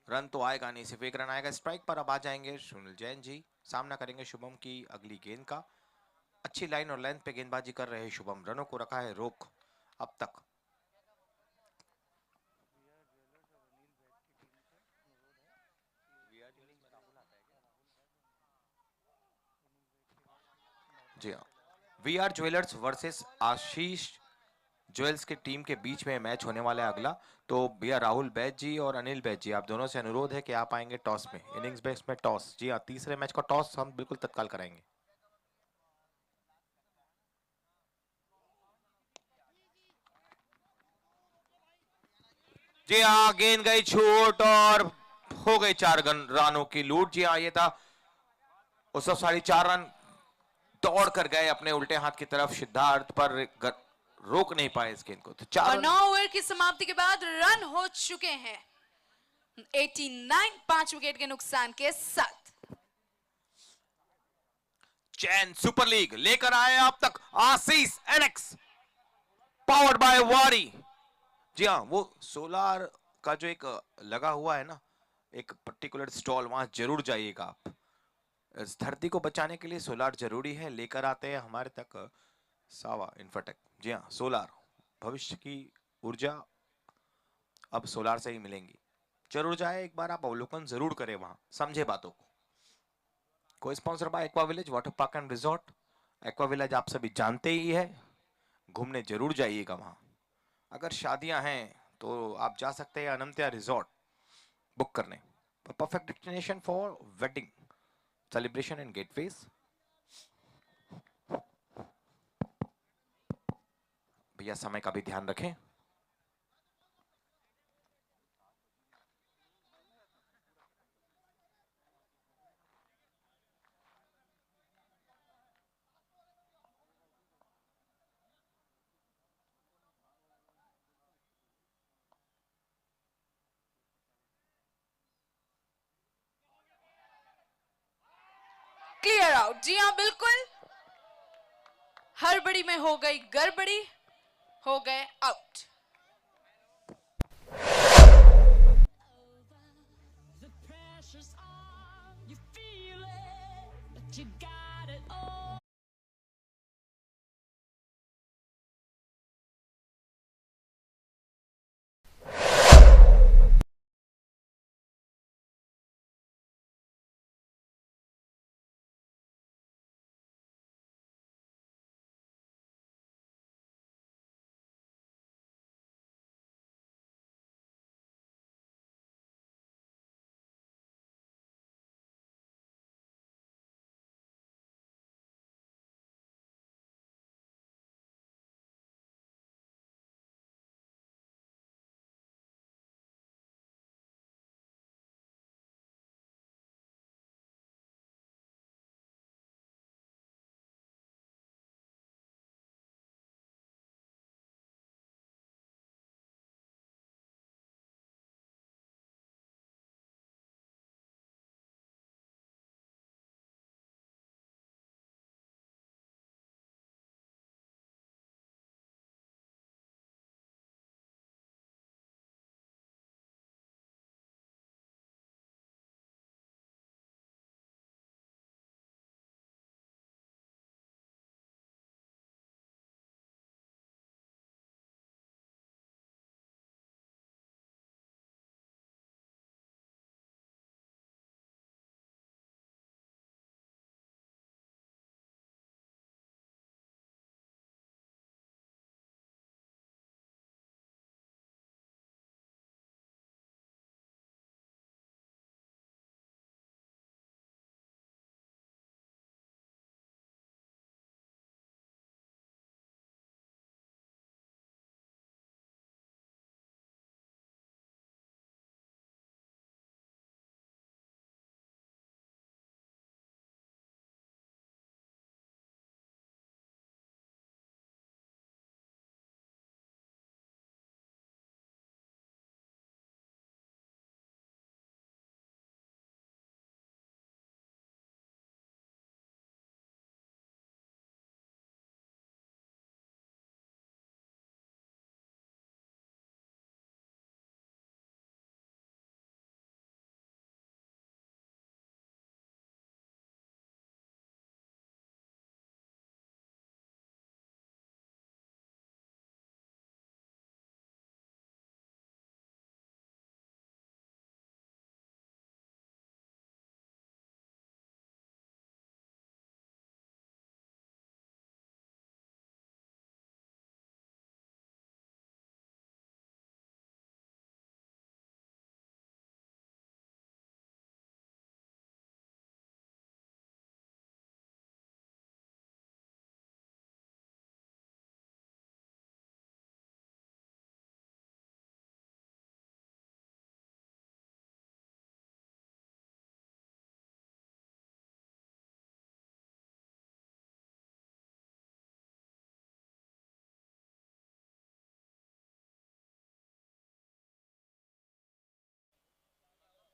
रन तो आएगा नहीं, सिर्फ एक रन आएगा। स्ट्राइक पर अब आ जाएंगे सुनील जैन जी, सामना करेंगे शुभम की अगली गेंद का। अच्छी लाइन और लेंथ पे गेंदबाजी कर रहे शुभम, रनों को रखा है रोक अब तक। जी हाँ, VR ज्वेलर्स वर्सेस आशीष ज्वेल्स की टीम के बीच में मैच होने वाला है अगला। तो भैया राहुल बैज जी और अनिल बैज जी, आप दोनों से अनुरोध है कि आप आएंगे टॉस में, इनिंग्स बेस में टॉस। जी हाँ, तीसरे मैच का टॉस हम बिल्कुल तत्काल कराएंगे। जी हाँ, गेंद गई छूट और हो गई 4 रनों की लूट। जी हाँ, ये था उस वक्त 4.5 रन दौड़ कर गए अपने उल्टे हाथ की तरफ सिद्धार्थ, पर रोक नहीं पाए इस गेंद को। तो 4 और 9 ओवर की समाप्ति के बाद रन हो चुके हैं 89, 5 विकेट के नुकसान के साथ। चैन सुपर लीग लेकर आए अब तक आशीष एनएक्स पावर्ड बाय वारी। जी हाँ, वो सोलार का जो एक लगा हुआ है ना, एक पर्टिकुलर स्टॉल, वहां जरूर जाइएगा आप। इस धरती को बचाने के लिए सोलार जरूरी है। लेकर आते हैं हमारे तक सावा इन्फोटेक। जी हाँ, सोलार भविष्य की ऊर्जा अब सोलार से ही मिलेंगी। जरूर जाए, एक बार आप अवलोकन जरूर करें, वहां समझे बातों को। को sponsor by Aqua village water park and resort. Aqua village आप सभी जानते ही है, घूमने जरूर जाइएगा वहां। अगर शादियां हैं तो आप जा सकते हैं अनंत्या रिजॉर्ट बुक करने। Perfect destination for wedding celebration and gateways. भैया समय का भी ध्यान रखें। Clear out. जी हाँ, बिल्कुल हड़बड़ी में हो गई गड़बड़ी, हो गए आउट।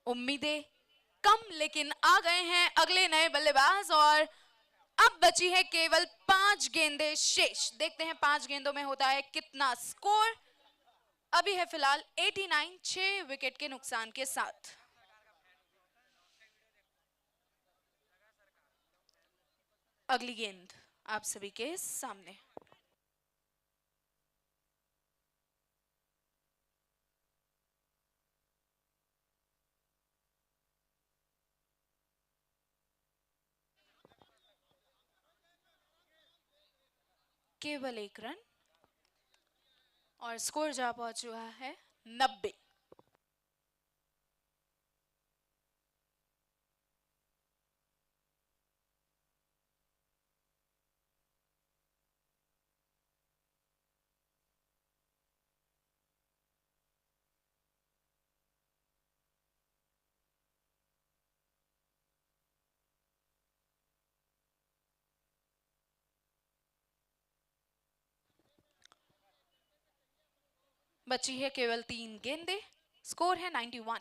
उम्मीदें कम, लेकिन आ गए हैं अगले नए बल्लेबाज और अब बची है केवल 5 गेंदें शेष। देखते हैं 5 गेंदों में होता है कितना स्कोर। अभी है फिलहाल 89, 6 विकेट के नुकसान के साथ। अगली गेंद आप सभी के सामने। केवल 1 रन और स्कोर जा पहुंचा है 90। बची है केवल 3 गेंदें, स्कोर है 91।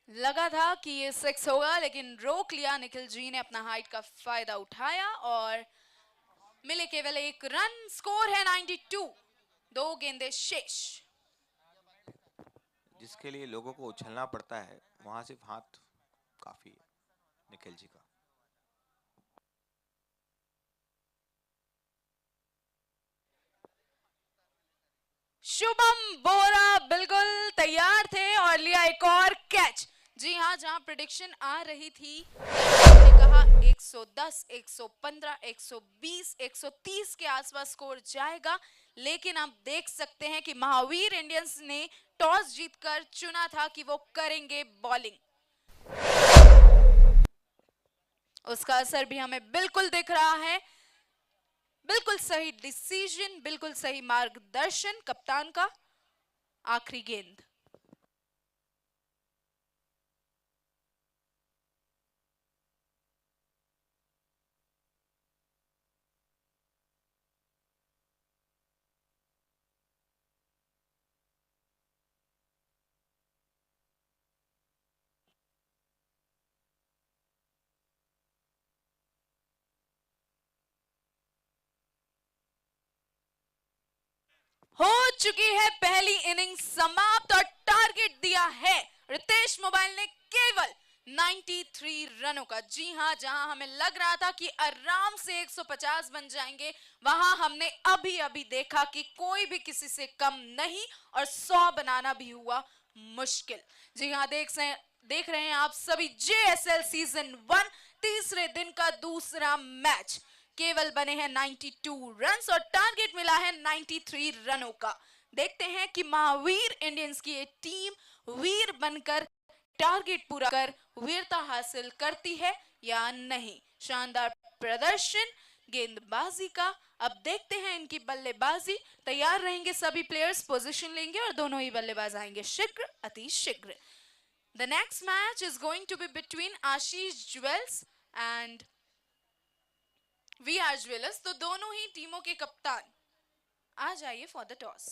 लगा था कि ये 6 होगा, लेकिन रोक लिया निखिल जी ने, अपना हाइट का फायदा उठाया और मिले केवल 1 रन। स्कोर है 92, 2 गेंदें शेष। जिसके लिए लोगों को उछलना पड़ता है, वहां सिर्फ हाथ काफी है निखिल जी का। शुभम बोरा बिल्कुल तैयार थे और लिया एक और कैच। जी हाँ, जहां प्रेडिक्शन आ रही थी, हमने कहा 110, 115, 120, 130 के आसपास स्कोर जाएगा, लेकिन आप देख सकते हैं कि महावीर इंडियंस ने टॉस जीतकर चुना था कि वो करेंगे बॉलिंग। उसका असर भी हमें बिल्कुल दिख रहा है। बिल्कुल सही डिसीजन, बिल्कुल सही मार्गदर्शन कप्तान का। आखिरी गेंद। हो चुकी है पहली इनिंग समाप्त और टारगेट दिया है रितेश मोबाइल ने केवल 93 रनों का। जी हां, जहां हमें लग रहा था कि आराम से 150 बन जाएंगे, वहां हमने अभी अभी देखा कि कोई भी किसी से कम नहीं और 100 बनाना भी हुआ मुश्किल। जी हां, देख रहे हैं आप सभी JSL सीजन 1 तीसरे दिन का दूसरा मैच। केवल बने हैं 92 रन्स और टारगेट मिला है 93 रनों का। देखते हैं कि महावीर इंडियंस की ये टीम वीर बनकर टारगेट पूरा कर वीरता हासिल करती है या नहीं। शानदार प्रदर्शन गेंदबाजी का। अब देखते हैं इनकी बल्लेबाजी। तैयार रहेंगे सभी प्लेयर्स, पोजीशन लेंगे और दोनों ही बल्लेबाज आएंगे शीघ्र, अति शीघ्र। The next match is going to be between Ashish Jewels and VR Jewelers। तो दोनों ही टीमों के कप्तान आ जाइए फॉर द टॉस।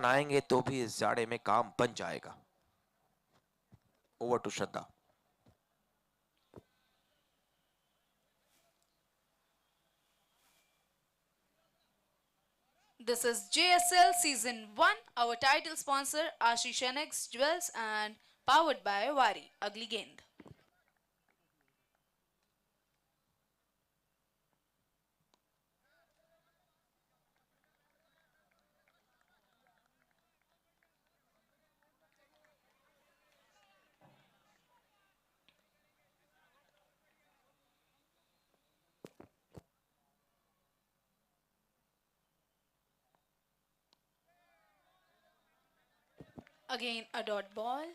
आएंगे तो भी इस जाड़े में काम बन जाएगा। Over to Shraddha. This is JSL Season 1. Our title sponsor Ashish NX Jewels and powered by Wari. Ugly Gend. Again a dot ball.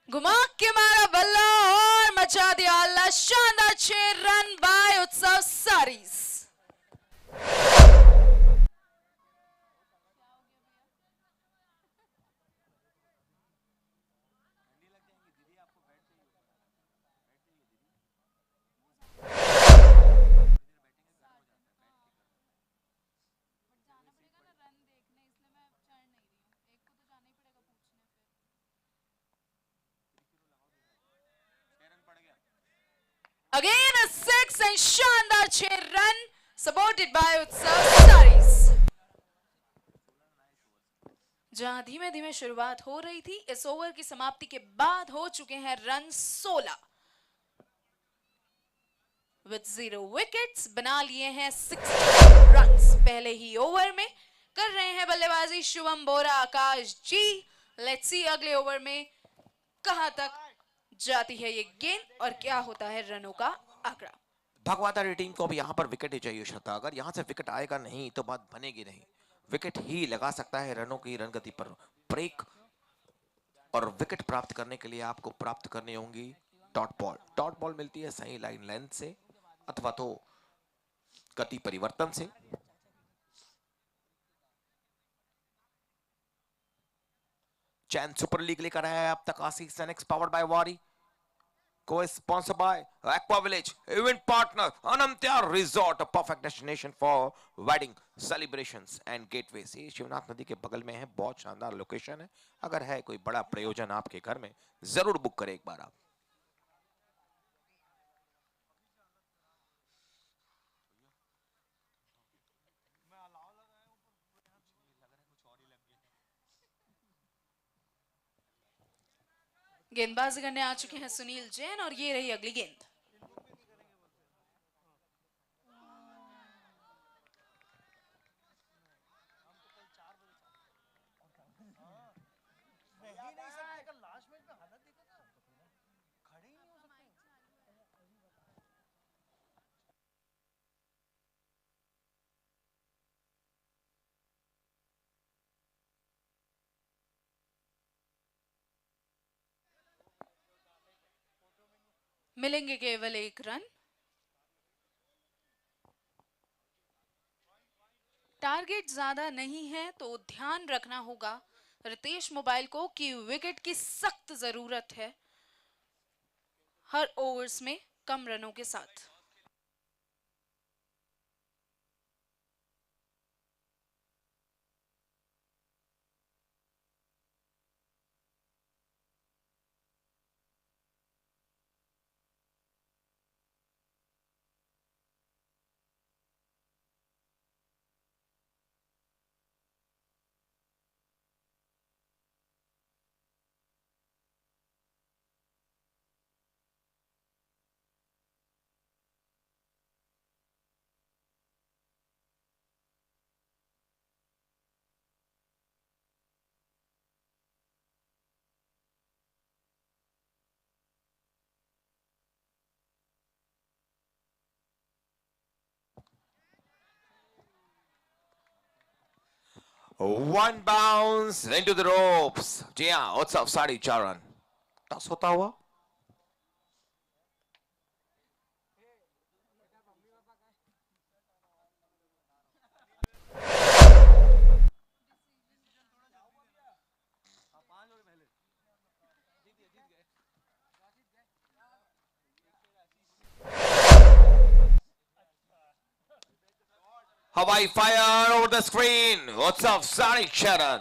घुमा के मारा बल्ला और मचा दिया अल्लाह शानदार 6 रन बाय उत्सव सारीस। Again a 6 and शानदार 6 रन supported by उत्सव सारीस। जहां धीमे धीमे शुरुआत हो रही थी, इस ओवर की समाप्ति के बाद हो चुके हैं रन 16 विद 0 विकेट्स। बना लिए हैं 60 रन्स पहले ही ओवर में। कर रहे हैं बल्लेबाजी शुभम बोरा आकाश जी। लेट्स सी अगले ओवर में कहां तक जाती है ये गेंद और क्या होता है रनों का आंकड़ा। भगवादारी टीम को भी यहाँ पर विकेट ही चाहिए श्रद्धा। अगर यहाँ से विकेट आएगा नहीं तो बात बनेगी नहीं। विकेट ही लगा सकता है रनों की रनगति पर ब्रेक, और विकेट प्राप्त करने के लिए आपको प्राप्त करनी होंगी डॉट बॉल। डॉट बॉल मिलती है सही लाइन लेंथ से अथवा तो गति परिवर्तन से। चैन सुपर लीग लेकर आया है अब तक आशीष एनएक्स पावर्ड बाय वारी, co-sponsored by Aqua Village, event partner Anantya Resort, a perfect destination for wedding celebrations and gateways। ये शिवनाथ नदी के बगल में है, बहुत शानदार लोकेशन है। अगर है कोई बड़ा प्रयोजन आपके घर में, जरूर बुक करें एक बार आप। गेंदबाजी करने आ चुके हैं सुनील जैन और ये रही अगली गेंद। मिलेंगे केवल 1 रन। टारगेट ज्यादा नहीं है तो ध्यान रखना होगा रितेश मोबाइल को कि विकेट की सख्त जरूरत है हर ओवर्स में कम रनों के साथ। One bounce into the ropes। जी हाँ, उत्सव 4.5 रन टॉस होता हुआ। Hawaii fire over the screen. What's up, Sari Charan?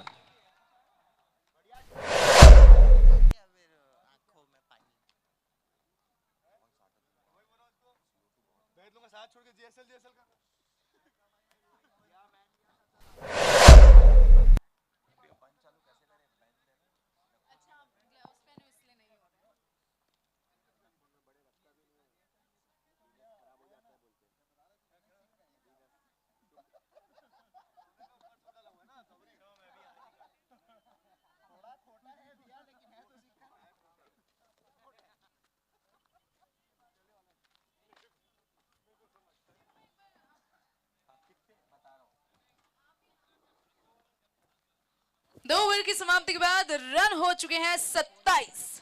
दो ओवर की समाप्ति के बाद रन हो चुके हैं 27।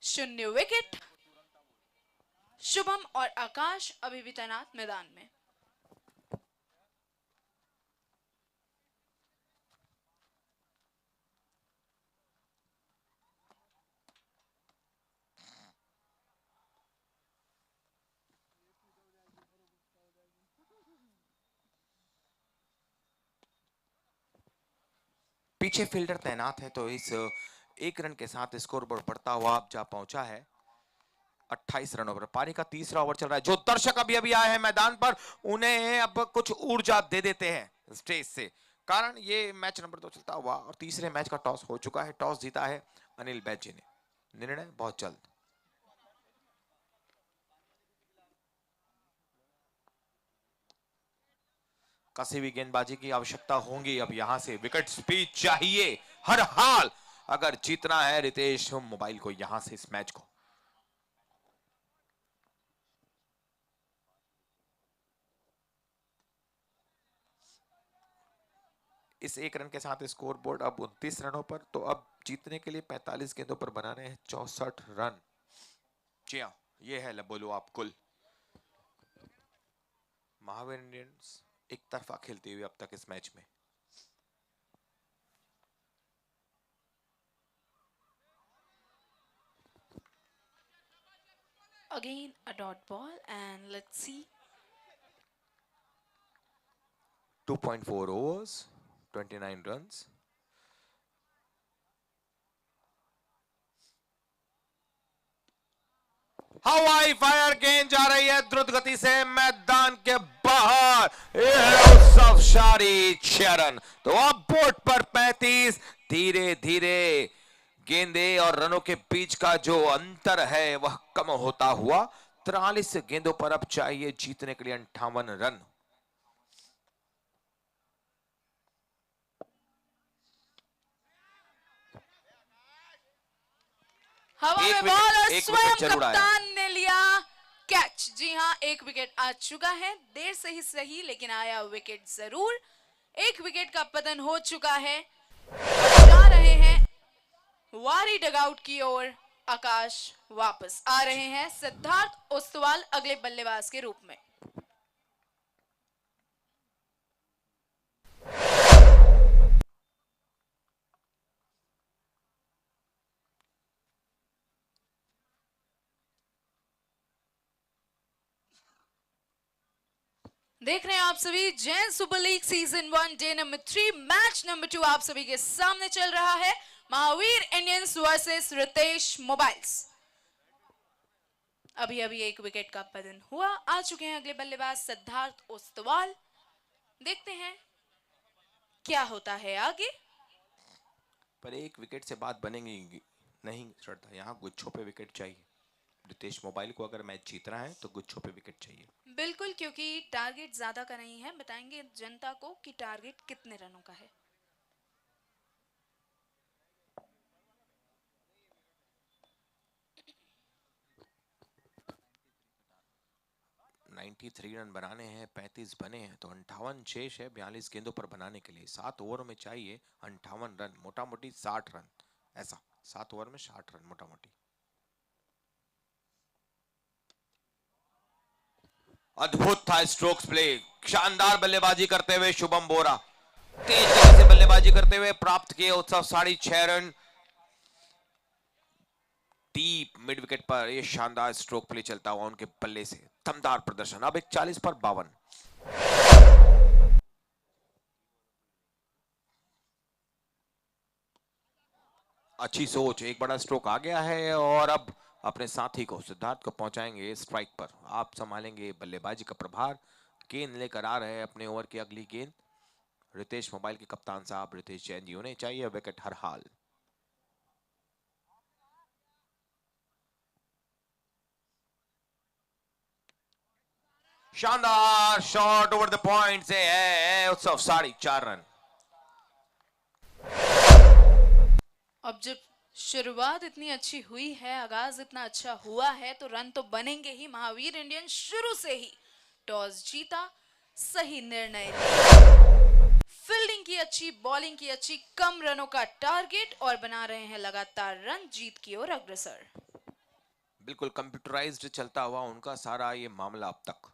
0 विकेट। शुभम और आकाश अभी भी तैनात मैदान में। पीछे फील्डर तैनात है, तो इस एक रन के साथ स्कोर बोर्ड बढ़ता हुआ अब जा पहुंचा है 28 रनों पर। पारी का तीसरा ओवर चल रहा है। जो दर्शक अभी अभी आए हैं मैदान पर, उन्हें अब कुछ ऊर्जा दे देते हैं स्टेज से, कारण ये मैच नंबर 2 चलता हुआ और तीसरे मैच का टॉस हो चुका है। टॉस जीता है अनिल बैज जी ने। निर्णय बहुत जल्द। कसी भी गेंदबाजी की आवश्यकता होगी अब। यहां से विकेट स्पीड चाहिए हर हाल, अगर जीतना है रितेश मोबाइल को यहां से इस मैच को। इस एक रन के साथ स्कोर बोर्ड अब 29 रनों पर, तो अब जीतने के लिए 45 गेंदों पर बनाने हैं 64 रन। जी हाँ, ये है बोलो आप कुल। महावीर इंडियंस एक तरफा खेलती हुई अब तक इस मैच में। Again a dot ball and let's see. 2.4 overs, 29 runs. हवाई फायर गेंद जा रही है द्रुत गति से मैदान के बाहर। शारी चरण, तो अब बोर्ड पर 35। धीरे धीरे गेंदे और रनों के बीच का जो अंतर है वह कम होता हुआ 43 गेंदों पर अब चाहिए जीतने के लिए 58 रन। हवा में बॉल और स्वयं कप्तान ने लिया कैच। जी हाँ, एक विकेट आ चुका है, देर से ही सही लेकिन आया विकेट जरूर। एक विकेट का पतन हो चुका है। जा रहे हैं वारी डगआउट की ओर। आकाश वापस आ रहे हैं सिद्धार्थ ओस्तवाल अगले बल्लेबाज के रूप में। देख रहे हैं आप सभी Jain super league season 1 day number 3 match number 2 आप सभी के सामने चल रहा है। Mahavir Indians versus Ritesh mobiles. अभी अभी एक विकेट का पतन हुआ। आ चुके हैं अगले बल्लेबाज सिद्धार्थ ओस्तवाल। देखते हैं क्या होता है आगे। पर एक विकेट से बात बनेगी नहीं श्रद्धा, यहाँ गुच्छों पे विकेट चाहिए। रितेश मोबाइल को अगर मैच जीतना है तो गुच्छों पे विकेट चाहिए। बिल्कुल, क्योंकि टारगेट ज्यादा का नहीं है। बताएंगे जनता को कि टारगेट कितने रनों का है। (93 रन बनाने हैं, 35 बने हैं, तो 58 शेष है 42 गेंदों पर बनाने के लिए। 7 ओवर में चाहिए 58 रन, मोटा मोटी 60 रन। ऐसा 7 ओवर में 60 रन मोटा मोटी। अद्भुत था स्ट्रोक्स प्ले। शानदार बल्लेबाजी करते हुए शुभम बोरा तेज गति से बल्लेबाजी करते हुए प्राप्त किए उत्सव 6.5 रन। डीप मिड विकेट पर यह शानदार स्ट्रोक प्ले चलता हुआ उनके बल्ले से। दमदार प्रदर्शन। अब 41 पर 52। अच्छी सोच, एक बड़ा स्ट्रोक आ गया है और अब अपने साथी को सिद्धार्थ को पहुंचाएंगे स्ट्राइक पर। आप संभालेंगे बल्लेबाजी का प्रभार। गेंद लेकर आ रहे हैं अपने ओवर की अगली गेंद रितेश मोबाइल के कप्तान साहब रितेश जैन जी। उन्हें चाहिए विकेट हर हाल। शानदार शॉट ओवर द पॉइंट से है उत्सव 4.5 रन। अब जब शुरुआत इतनी अच्छी हुई है, आगाज इतना अच्छा हुआ है, तो रन तो बनेंगे ही। महावीर इंडियन शुरू से ही टॉस जीता, सही निर्णय लिया, फील्डिंग की अच्छी, बॉलिंग की अच्छी, कम रनों का टारगेट और बना रहे हैं लगातार रन, जीत की ओर अग्रसर। बिल्कुल कंप्यूटराइज्ड चलता हुआ उनका सारा ये मामला अब तक।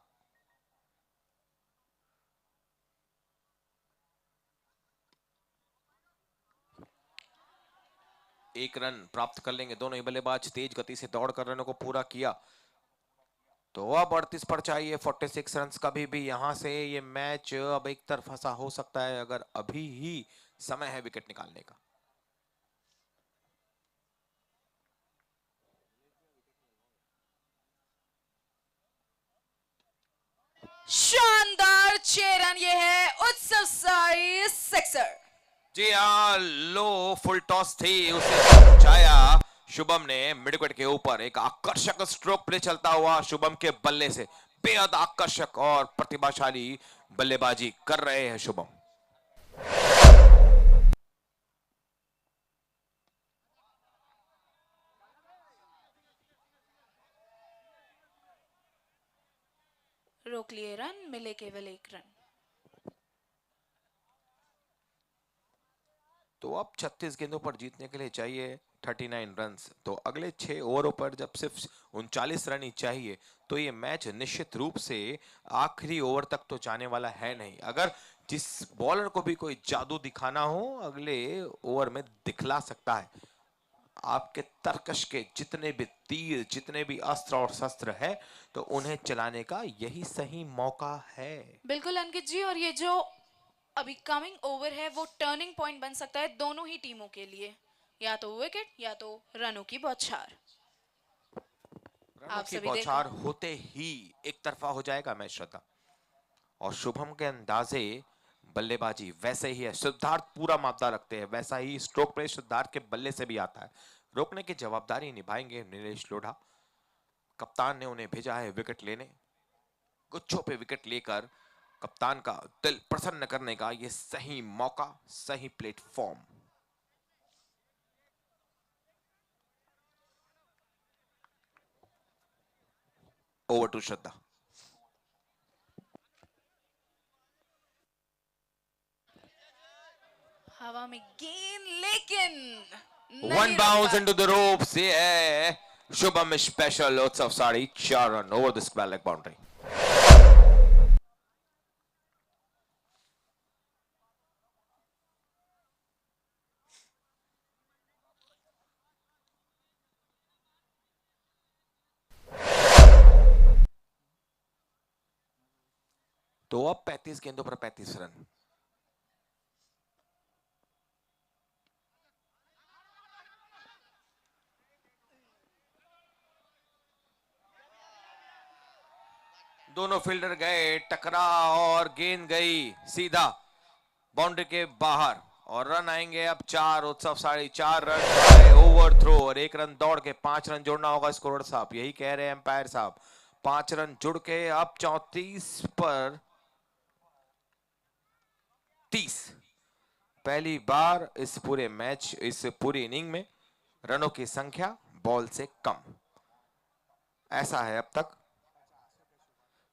एक रन प्राप्त कर लेंगे दोनों ही बल्लेबाज। तेज गति से दौड़ कर रनों को पूरा किया तो अब 38 पर चाहिए 46 रन। कभी भी यहां से ये मैच अब एक तरफा सा हो सकता है अगर अभी ही समय है विकेट निकालने का। शानदार 6 रन, ये है उत्सव सारी सिक्सर। जी हाँ, लो फुल टॉस थी, उसे पहुंचाया शुभम ने मिड विकेट के ऊपर। एक आकर्षक स्ट्रोक प्ले चलता हुआ शुभम के बल्ले से, बेहद आकर्षक और प्रतिभाशाली बल्लेबाजी कर रहे हैं शुभम। रोक लिए रन, मिले केवल 1 रन। तो अब 36 गेंदों पर जीतने के लिए चाहिए 39 रन्स। तो अगले 6 ओवरों पर जब सिर्फ 39 रन ही चाहिए तो ये मैच निश्चित रूप से आखिरी ओवर तक तो जाने वाला है नहीं। अगर जिस बॉलर को भी कोई जादू दिखाना हो अगले ओवर में दिखला सकता है। आपके तर्कश के जितने भी तीर, जितने भी अस्त्र और शस्त्र है, तो उन्हें चलाने का यही सही मौका है। बिल्कुल अंकित जी, और ये जो अभी कमिंग ओवर है वो टर्निंग पॉइंट बन सकता है दोनों ही टीमों के लिए, या तो विकेट या तो रनों की बौछार। रनों की बौछार होते ही एक तरफा हो जाएगा मैच श्रद्धा। और शुभम के अंदाजे बल्लेबाजी वैसे ही है, सिद्धार्थ पूरा मामला रखते हैं, वैसा ही स्ट्रोक प्ले सिद्धार्थ के बल्ले से भी आता है। रोकने की जवाबदारी निभाएंगे नीलेश लोढ़ा। कप्तान ने उन्हें भेजा है विकेट लेने। गुच्छों पे विकेट लेकर कप्तान का दिल प्रसन्न करने का ये सही मौका, सही प्लेटफॉर्म। ओवर टू श्रद्धा। हवा में गेंद, लेकिन one bounce into the ropes. ये है शुभम स्पेशल उत्सव 4.5 run over the square leg boundary. तो अब 35 गेंदों पर 35 रन। दोनों फील्डर गए, टकरा और गेंद गई सीधा बाउंड्री के बाहर और रन आएंगे अब 4। उत्सव 4.5 रन ओवर थ्रो और 1 रन दौड़ के 5 रन जोड़ना होगा स्कोर साहब, यही कह रहे हैं एम्पायर साहब। 5 रन जुड़ के अब 34 पर 30। पहली बार इस पूरे मैच, इस पूरी इनिंग में रनों की संख्या बॉल से कम। ऐसा है अब तक।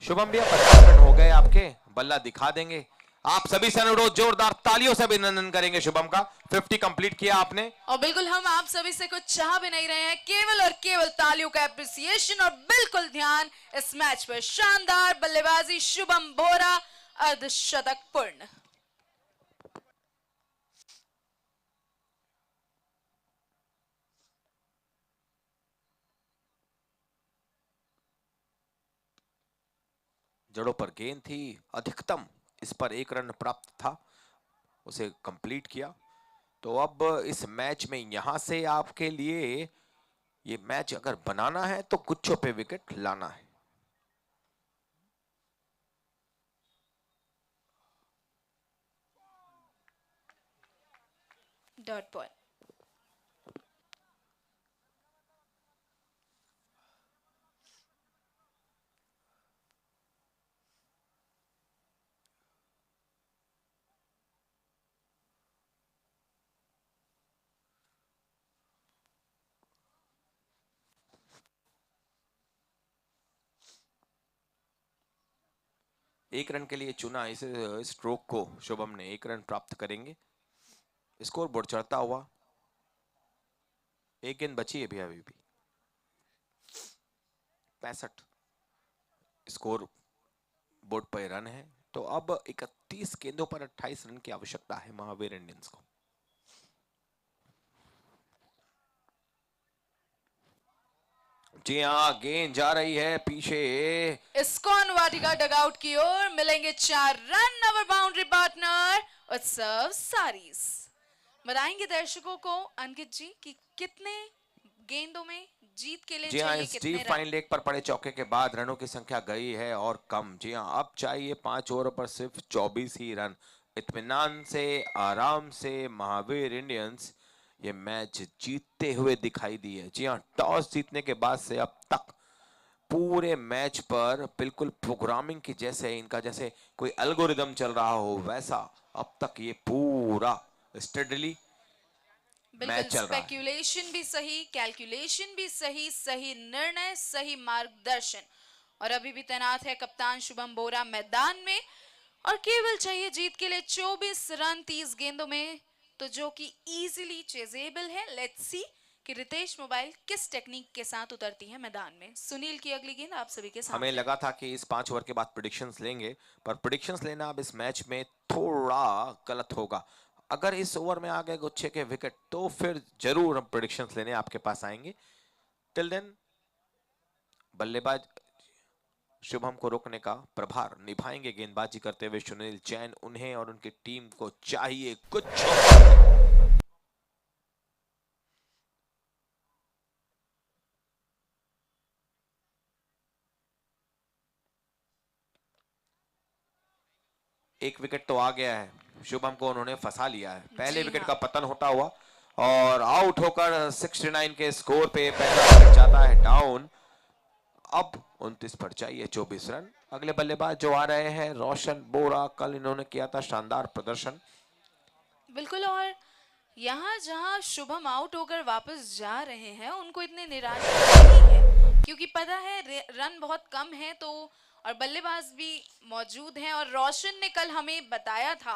शुभम भैया 50 रन हो गए आपके, बल्ला दिखा देंगे। आप सभी से अनुरोध, जोरदार तालियों से अभिनंदन करेंगे शुभम का। 50 कंप्लीट किया आपने। और बिल्कुल हम आप सभी से कुछ चाह भी नहीं रहे हैं, केवल और केवल तालियों का एप्रिसिएशन और बिल्कुल ध्यान इस मैच पर। शानदार बल्लेबाजी शुभम बोरा, अर्धशतक पूर्ण। जड़ों पर गेंद थी, अधिकतम इस पर 1 रन प्राप्त था, उसे कंप्लीट किया। तो अब इस मैच में यहां से आपके लिए ये मैच अगर बनाना है तो गुच्छों पे विकेट लाना है। Dot ball. एक रन के लिए चुना इस स्ट्रोक को शुभम ने, 1 रन प्राप्त करेंगे। स्कोर बोर्ड चढ़ता हुआ, एक गेंद बची है भी अभी भी। 65 स्कोर बोर्ड पर रन है, तो अब 31 गेंदों पर 28 रन की आवश्यकता है महावीर इंडियंस को। जी हाँ, गेंद जा रही है पीछे। इस्कॉन वाटिका डगआउट की ओर, मिलेंगे 4 रन। अवर बाउंड्री पार्टनर उत्सव सारीस। बताएंगे दर्शकों को अंकित जी कि कितने गेंदों में जीत के लिए जी हाँ, चाहिए इस कितने डीप रन? फाइन लेग पर पड़े चौके के बाद रनों की संख्या गई है और कम। जी हाँ, अब चाहिए 5 ओवरों पर सिर्फ 24 ही रन। इत्मीनान से, आराम से महावीर इंडियंस ये मैच जीतते हुए दिखाई दी है। जी हाँ, टॉस जीतने के बाद से अब तक पूरे मैच पर बिल्कुल प्रोग्रामिंग की जैसे, इनका जैसे कोई एल्गोरिदम चल रहा हो वैसा अब तक ये पूरा स्टेडली मैच बिल्कुल, चल रहा है। स्पेक्यूलेशन भी सही, कैलकुलेशन भी सही, सही निर्णय, सही मार्गदर्शन। और अभी भी तैनात है कप्तान शुभम बोरा मैदान में, और केवल चाहिए जीत के लिए 24 रन 30 गेंदों में, तो जो कि इजीली चेजेबल है। लेट्स सी कि रितेश मोबाइल किस टेक्निक के साथ उतरती है मैदान में। सुनील की अगली गेंद आप सभी के सामने। हमें लगा था कि इस 5 ओवर के बाद प्रेडिक्शंस लेंगे, पर प्रेडिक्शंस लेना अब इस मैच में थोड़ा गलत होगा। अगर इस ओवर में आ गए गुच्छे के विकेट तो फिर जरूर हम प्रेडिक्शंस लेने आपके पास आएंगे। टिल देन बल्लेबाज शुभम को रोकने का प्रभार निभाएंगे गेंदबाजी करते हुए सुनील जैन। उन्हें और उनकी टीम को चाहिए गुच्छों। एक विकेट तो आ गया है, शुभम को उन्होंने फंसा लिया है। पहले जी विकेट हाँ। का पतन होता हुआ और आउट होकर 69 के स्कोर पे पहला विकेट जाता है डाउन। अब 29 पर चाहिए 24 रन। अगले बल्लेबाज जो आ रहे हैं रोशन बोरा, कल इन्होंने किया था शानदार प्रदर्शन। बिल्कुल, और यहाँ जहाँ शुभम आउट होकर वापस जा रहे हैं उनको इतने निराशा नहीं है, क्योंकि पता है रन बहुत कम है, तो और बल्लेबाज भी मौजूद हैं। और रोशन ने कल हमें बताया था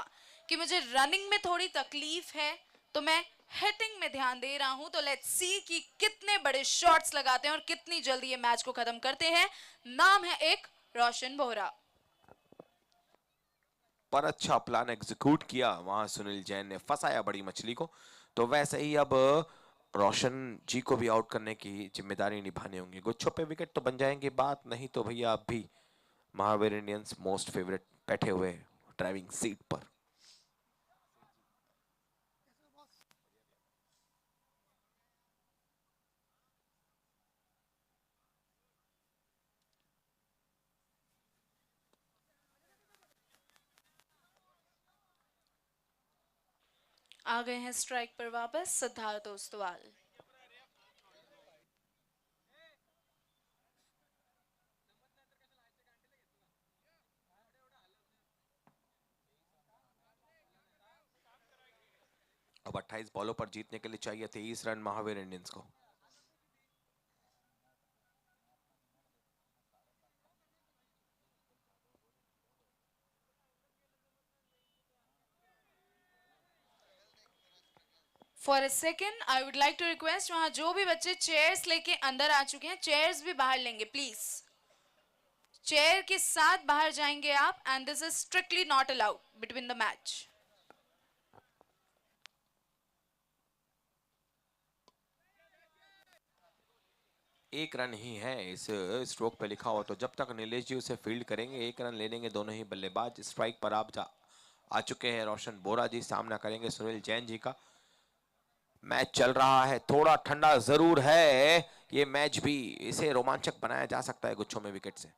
कि मुझे रनिंग में थोड़ी तकलीफ है, तो मैं हिटिंग में ध्यान दे रहा हूं। तो लेट्स सी कि कितने बड़े शॉट्स लगाते हैं और कितनी जल्दी ये मैच को खत्म करते हैं। नाम है एक रोशन बोरा। पर अच्छा प्लान एग्जीक्यूट किया वहां सुनील जैन ने, फंसाया बड़ी मछली को। तो वैसे ही अब रोशन जी को भी आउट करने की जिम्मेदारी निभानी होंगी। गुच्छों पे विकेट तो बन जाएंगे बात, नहीं तो भैया अब भी महावीर इंडियंस मोस्ट फेवरेट बैठे हुए ड्राइविंग सीट पर। आ गए हैं स्ट्राइक पर वापस सिद्धार्थ ओस्तवाल। अब 28 बॉलों पर जीतने के लिए चाहिए 23 रन महावीर इंडियंस को। For a second I would like to request, वहां जो भी बच्चे चेयर्स लेके अंदर आ चुके हैं, चेयर्स भी बाहर लेंगे प्लीज। चेयर के साथ बाहर जाएंगे आप, and this is strictly not allowed between the match. एक रन ही है इस स्ट्रोक पे लिखा हुआ, तो जब तक नीलेश जी उसे फील्ड करेंगे 1 रन ले लेंगे दोनों ही बल्लेबाज। स्ट्राइक पर आप आ चुके हैं रोशन बोरा जी, सामना करेंगे सुनील जैन जी का। मैच चल रहा है, थोड़ा ठंडा जरूर है ये मैच भी, इसे रोमांचक बनाया जा सकता है गुच्छों में विकेट से।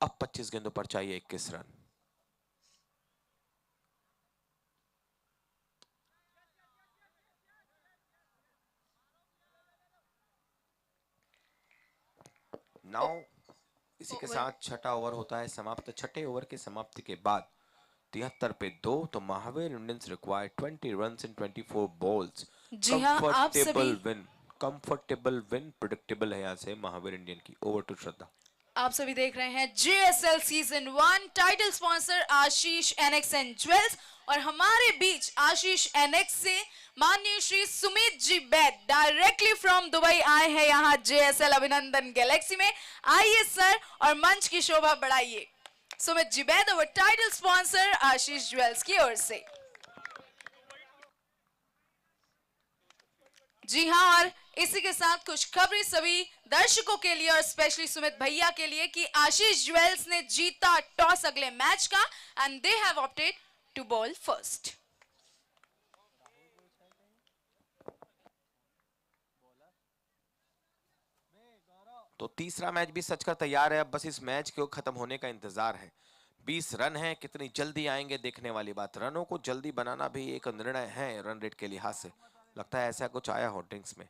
अब 25 गेंदों पर चाहिए 21 रन। नाउ इसी के साथ छठा ओवर होता है समाप्त। छठे ओवर के समाप्ति के बाद 73 पे 2, तो Mahaveer Indians require 20 runs in 24 balls. जी हाँ, आप सभी कंफर्टेबल विन प्रिडिक्टेबल है यहाँ से महावीर इंडियन की। Over to Shraddha. आप सभी देख रहे हैं JSL season 1, title sponsor Ashish Annex and Jewels, और हमारे बीच आशीष एनएक्स से माननीय Shri Sumit ji Baid directly from Dubai आए हैं यहाँ JSL अभिनंदन गैलेक्सी में। आइए सर और मंच की शोभा बढ़ाइए। सुमित जी बैद और टाइटल स्पॉन्सर आशीष ज्वेल्स की ओर से। जी हाँ, और इसी के साथ खुशखबरी सभी दर्शकों के लिए और स्पेशली सुमित भैया के लिए कि आशीष ज्वेल्स ने जीता टॉस अगले मैच का and they have opted to bowl first. तो तीसरा मैच भी सच कर तैयार है, अब बस इस मैच को खत्म होने का इंतजार है। 20 रन है, कितनी जल्दी आएंगे देखने वाली बात। रनों को जल्दी बनाना भी एक निर्णय है रन रेट के लिहाज से। लगता है ऐसा कुछ आया होर्डिंग्स में।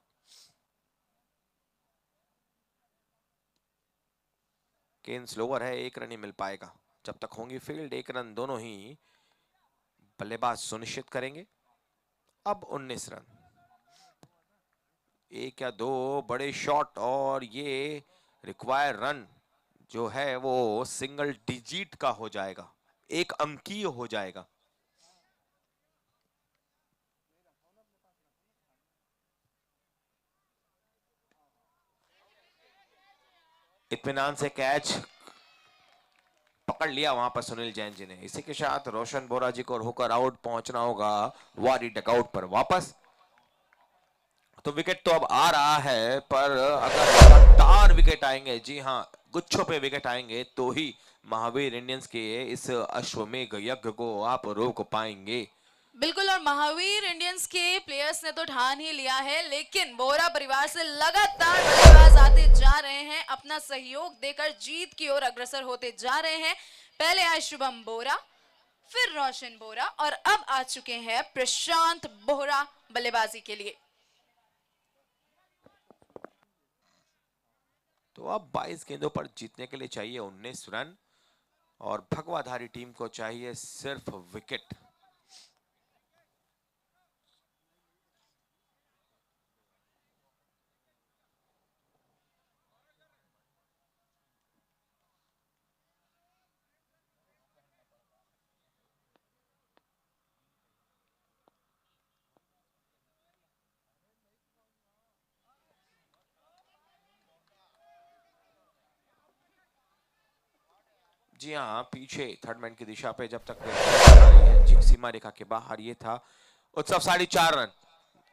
केन स्लोवर है, 1 रन ही मिल पाएगा जब तक होंगी फील्ड। 1 रन दोनों ही बल्लेबाज सुनिश्चित करेंगे। अब 19 रन, 1 या 2 बड़े शॉट और ये रिक्वायर रन जो है वो सिंगल डिजिट का हो जाएगा, 1 अंकीय हो जाएगा। इत्मीनान से कैच पकड़ लिया वहां पर सुनील जैन जी ने। इसी के साथ रोशन बोरा जी को होकर आउट पहुंचना होगा वारी डकआउट पर वापस। तो विकेट तो अब आ रहा है, पर अगर लगातार विकेट आएंगे, जी हां गुच्छों पे विकेट आएंगे, तो ही महावीर इंडियंस के इस अश्वमेघ यज्ञ को आप रोक पाएंगे। बिल्कुल, और महावीर इंडियंस के प्लेयर्स ने तो ठान ही लिया है, लेकिन बोरा परिवार से लगातार बल्लेबाज आते जा रहे हैं, अपना सहयोग देकर जीत की ओर अग्रसर होते जा रहे हैं। पहले आए शुभम बोरा, फिर रोशन बोरा, और अब आ चुके हैं प्रशांत बोरा बल्लेबाजी के लिए। तो अब 22 गेंदों पर जीतने के लिए चाहिए 19 रन और भगवाधारी टीम को चाहिए सिर्फ विकेट। जी हाँ, पीछे थर्ड मैन की दिशा पे जब तक सीमा रेखा के बाहर ये था उत्सव 4.5 रन।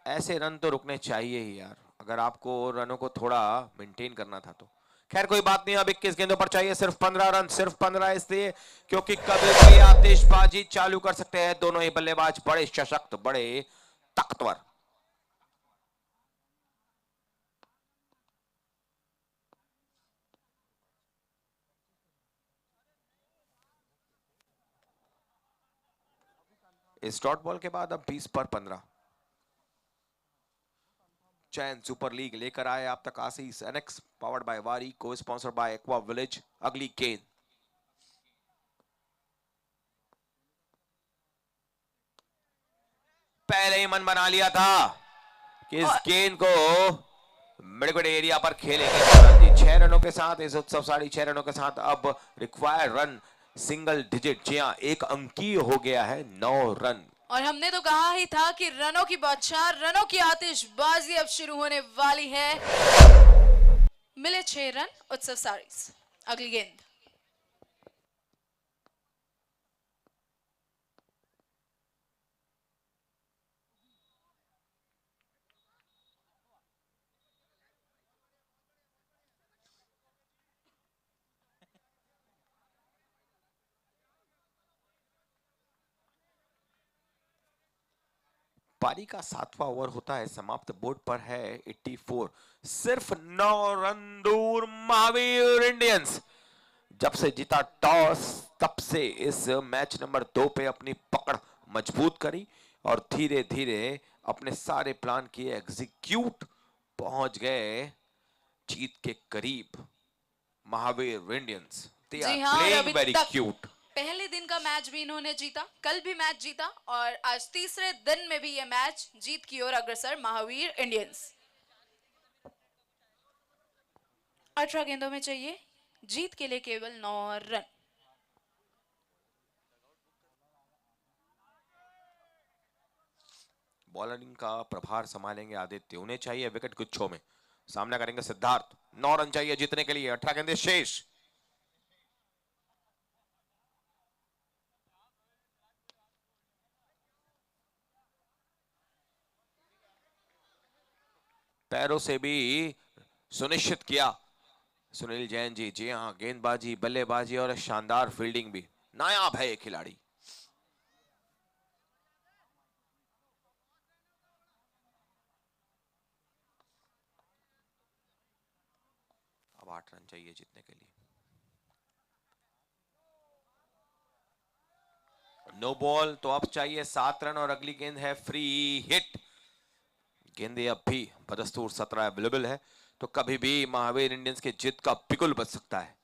ऐसे रन तो रुकने चाहिए ही यार, अगर आपको रनों को थोड़ा मेंटेन करना था तो। खैर कोई बात नहीं, अब 21 गेंदों पर चाहिए सिर्फ 15 रन। सिर्फ 15 इसलिए क्योंकि कभी भी आतिशबाजी चालू कर सकते हैं दोनों ही बल्लेबाज, बड़े सशक्त, बड़े ताकतवर। इस डॉट बॉल के बाद अब 20 पर 15। चैन सुपर लीग लेकर आए आप तक आशीष NX, powered by Waaree, co sponsor by Aqua village. अगली गेंद पहले ही मन बना लिया था कि इस गेंद को मिडविड एरिया पर खेलेंगे। 6 रनों के साथ इस उत्सव 6.5 रनों के साथ अब रिक्वायर रन सिंगल डिजिट, जी हाँ 1 अंकीय हो गया है, 9 रन। और हमने तो कहा ही था कि रनों की बौछार, रनों की आतिशबाजी अब शुरू होने वाली है। मिले 6 रन उत्सव सारीज। अगली गेंद पारी का 7वां ओवर होता है समाप्त। बोर्ड पर है 84। सिर्फ 9 रन दूर महावीर इंडियंस। जब से जीता टॉस तब से इस मैच नंबर 2 पे अपनी पकड़ मजबूत करी और धीरे धीरे अपने सारे प्लान किए एग्जीक्यूट, पहुंच गए जीत के करीब महावीर इंडियंस। They जी are हाँ, और playing अभी very तक cute. पहले दिन का मैच भी इन्होंने जीता, कल भी मैच जीता और आज तीसरे दिन में भी ये मैच जीत की ओर अग्रसर महावीर इंडियंस। 18 गेंदों में चाहिए जीत के लिए केवल 9 रन। बॉलिंग का प्रभार संभालेंगे आदित्य, उन्हें चाहिए विकेट गुच्छों में। सामना करेंगे सिद्धार्थ। 9 रन चाहिए जीतने के लिए। 18 गेंदें शेष। पैरों से भी सुनिश्चित किया सुनील जैन जी। जी हां, गेंदबाजी, बल्लेबाजी और शानदार फील्डिंग भी। नायाब है ये खिलाड़ी। अब 8 रन चाहिए जीतने के लिए। नो बॉल, तो अब चाहिए 7 रन और अगली गेंद है फ्री हिट। गेंदे अब भी बदस्तूर 17 अवेलेबल है, तो कभी भी महावीर इंडियंस के जीत का बिगुल बच सकता है।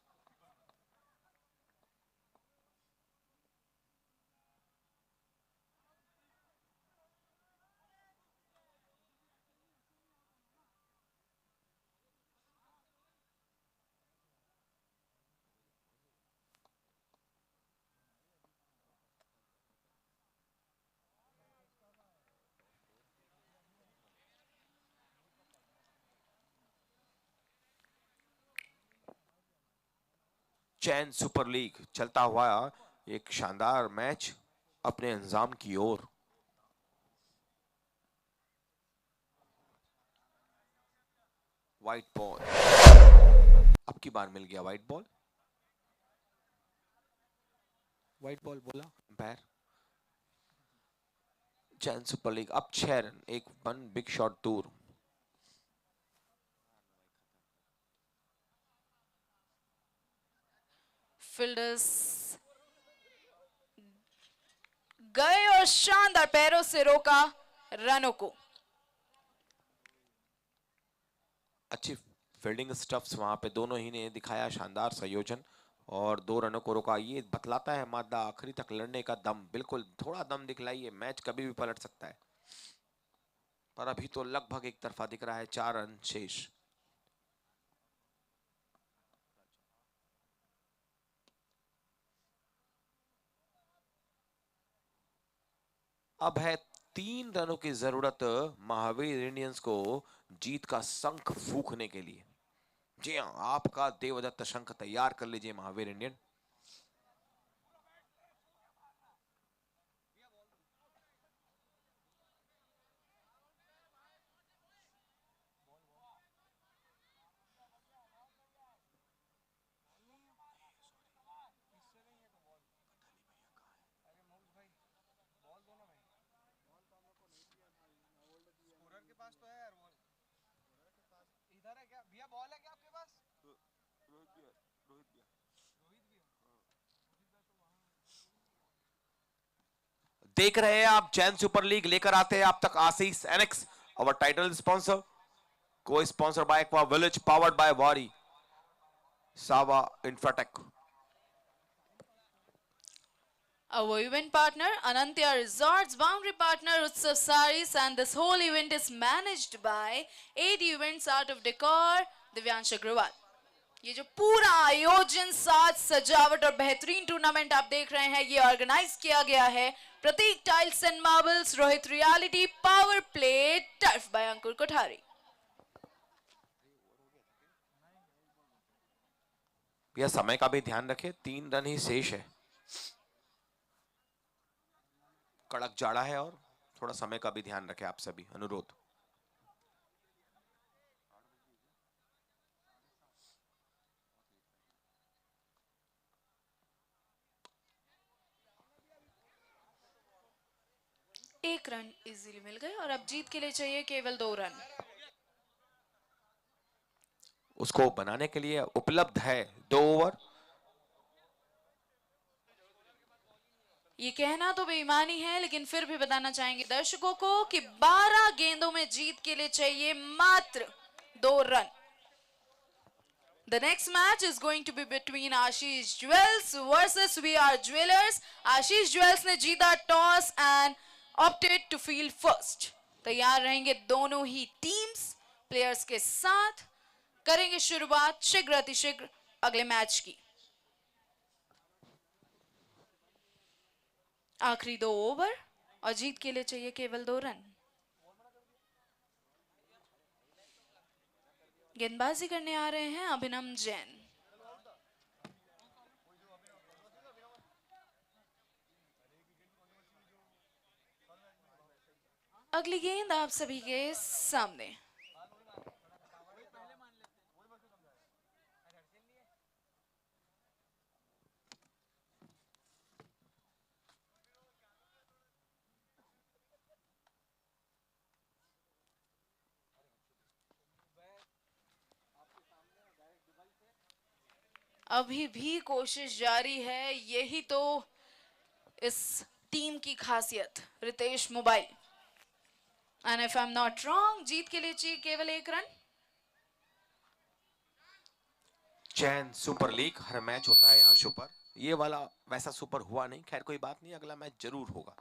चैन सुपर लीग चलता हुआ एक शानदार मैच अपने अंजाम की ओर। व्हाइट बॉल, अब की बार मिल गया व्हाइट बॉल। वाइट बॉल बोला। अंपायर। चैन सुपर लीग अब 6 रन, एक वन बिग शॉट दूर। फील्डर्स गए और शानदार पैरों से रोका रनों को। अच्छी फील्डिंग स्टफ्स वहां पे दोनों ही ने दिखाया शानदार संयोजन और 2 रनों को रोका। ये बतलाता है मादा आखिरी तक लड़ने का दम। बिल्कुल थोड़ा दम दिखलाइए, मैच कभी भी पलट सकता है। पर अभी तो लगभग एक तरफा दिख रहा है। 4 रन शेष। अब है 3 रनों की जरूरत महावीर इंडियंस को जीत का शंख फूंकने के लिए। जी हां, आपका देवदत्त शंख तैयार कर लीजिए महावीर इंडियन। देख रहे हैं आप चैन सुपर लीग, लेकर आते हैं आप तक Ashish annex, our title sponsor, co-sponsored by Aqua Village, powered by Wari, Sava Infratech. Our event partner Anantya Resorts, boundary partner Utsav Saris, and this whole event is managed by AD Events Art of Decor, Divyansh Agarwal. ये जो पूरा आयोजन, साज सजावट और बेहतरीन tournament आप देख रहे हैं, ये ऑर्गेनाइज किया गया है Prateek Tiles and Marbles, Rohit Realty, power play, turf by Ankur Kothari. यह समय का भी ध्यान रखें, 3 रन ही शेष है। कड़क जाड़ा है और थोड़ा समय का भी ध्यान रखें आप सभी, अनुरोध। 1 रन इजीली मिल गए और अब जीत के लिए चाहिए केवल 2 रन। उसको बनाने के लिए उपलब्ध है 2 ओवर। ये कहना तो बेईमानी है, लेकिन फिर भी बताना चाहेंगे दर्शकों को कि 12 गेंदों में जीत के लिए चाहिए मात्र 2 run. The next match is going to be between Ashish Jewels versus VR Jewelers. Ashish Jewels ने जीता toss and opted to field first. तैयार रहेंगे दोनों ही टीम्स प्लेयर्स के साथ। करेंगे शुरुआत शीघ्र अतिशीघ्र अगले मैच की। आखिरी 2 ओवर और जीत के लिए चाहिए केवल 2 रन। गेंदबाजी करने आ रहे हैं अभिनव जैन। अगली गेंद आप सभी के सामने। अभी भी कोशिश जारी है, यही तो इस टीम की खासियत। Ritesh mobile and if I am not wrong जीत के लिए चाहिए केवल 1 रन। चैन सुपर लीग हर मैच होता है यहाँ सुपर, ये वाला वैसा सुपर हुआ नहीं। खैर कोई बात नहीं, अगला मैच जरूर होगा।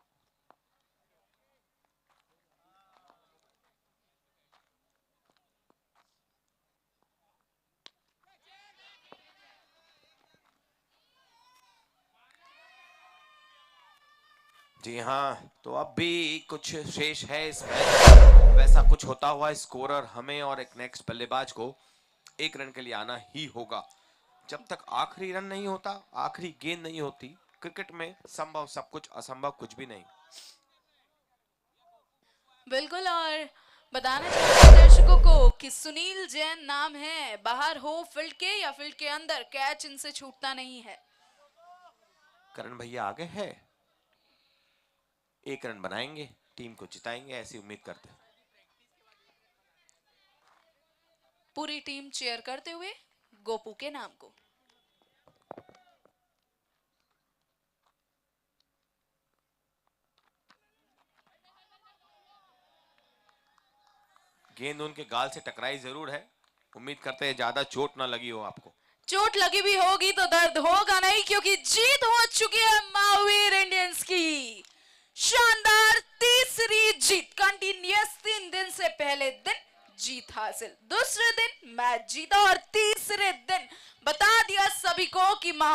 जी हाँ, तो अब भी कुछ शेष है इस मैच। वैसा कुछ होता हुआ स्कोरर हमें और एक नेक्स्ट बल्लेबाज को 1 रन के लिए आना ही होगा। जब तक आखिरी रन नहीं होता, आखिरी गेंद नहीं होती, क्रिकेट में संभव सब कुछ, असंभव कुछ भी नहीं। बिल्कुल, और बताना चाहते दर्शकों को कि सुनील जैन नाम है, बाहर हो फील्ड के या फील्ड के अंदर, कैच इनसे छूटता नहीं है। करण भैया आगे है, 1 रन बनाएंगे, टीम को जिताएंगे, ऐसी उम्मीद करते हैं। पूरी टीम चीयर करते हुए गोपू के नाम को। गेंद उनके गाल से टकराई जरूर है, उम्मीद करते हैं ज्यादा चोट ना लगी हो आपको। चोट लगी भी होगी तो दर्द होगा नहीं, क्योंकि जीत हो चुकी है महावीर इंडियंस की। शानदार तीसरी जीत, कंटिन्यूअस 3 दिन से पहले दिन जीत हासिल, दूसरे दिन मैच जीता और तीसरे दिन बता दिया सभी को कि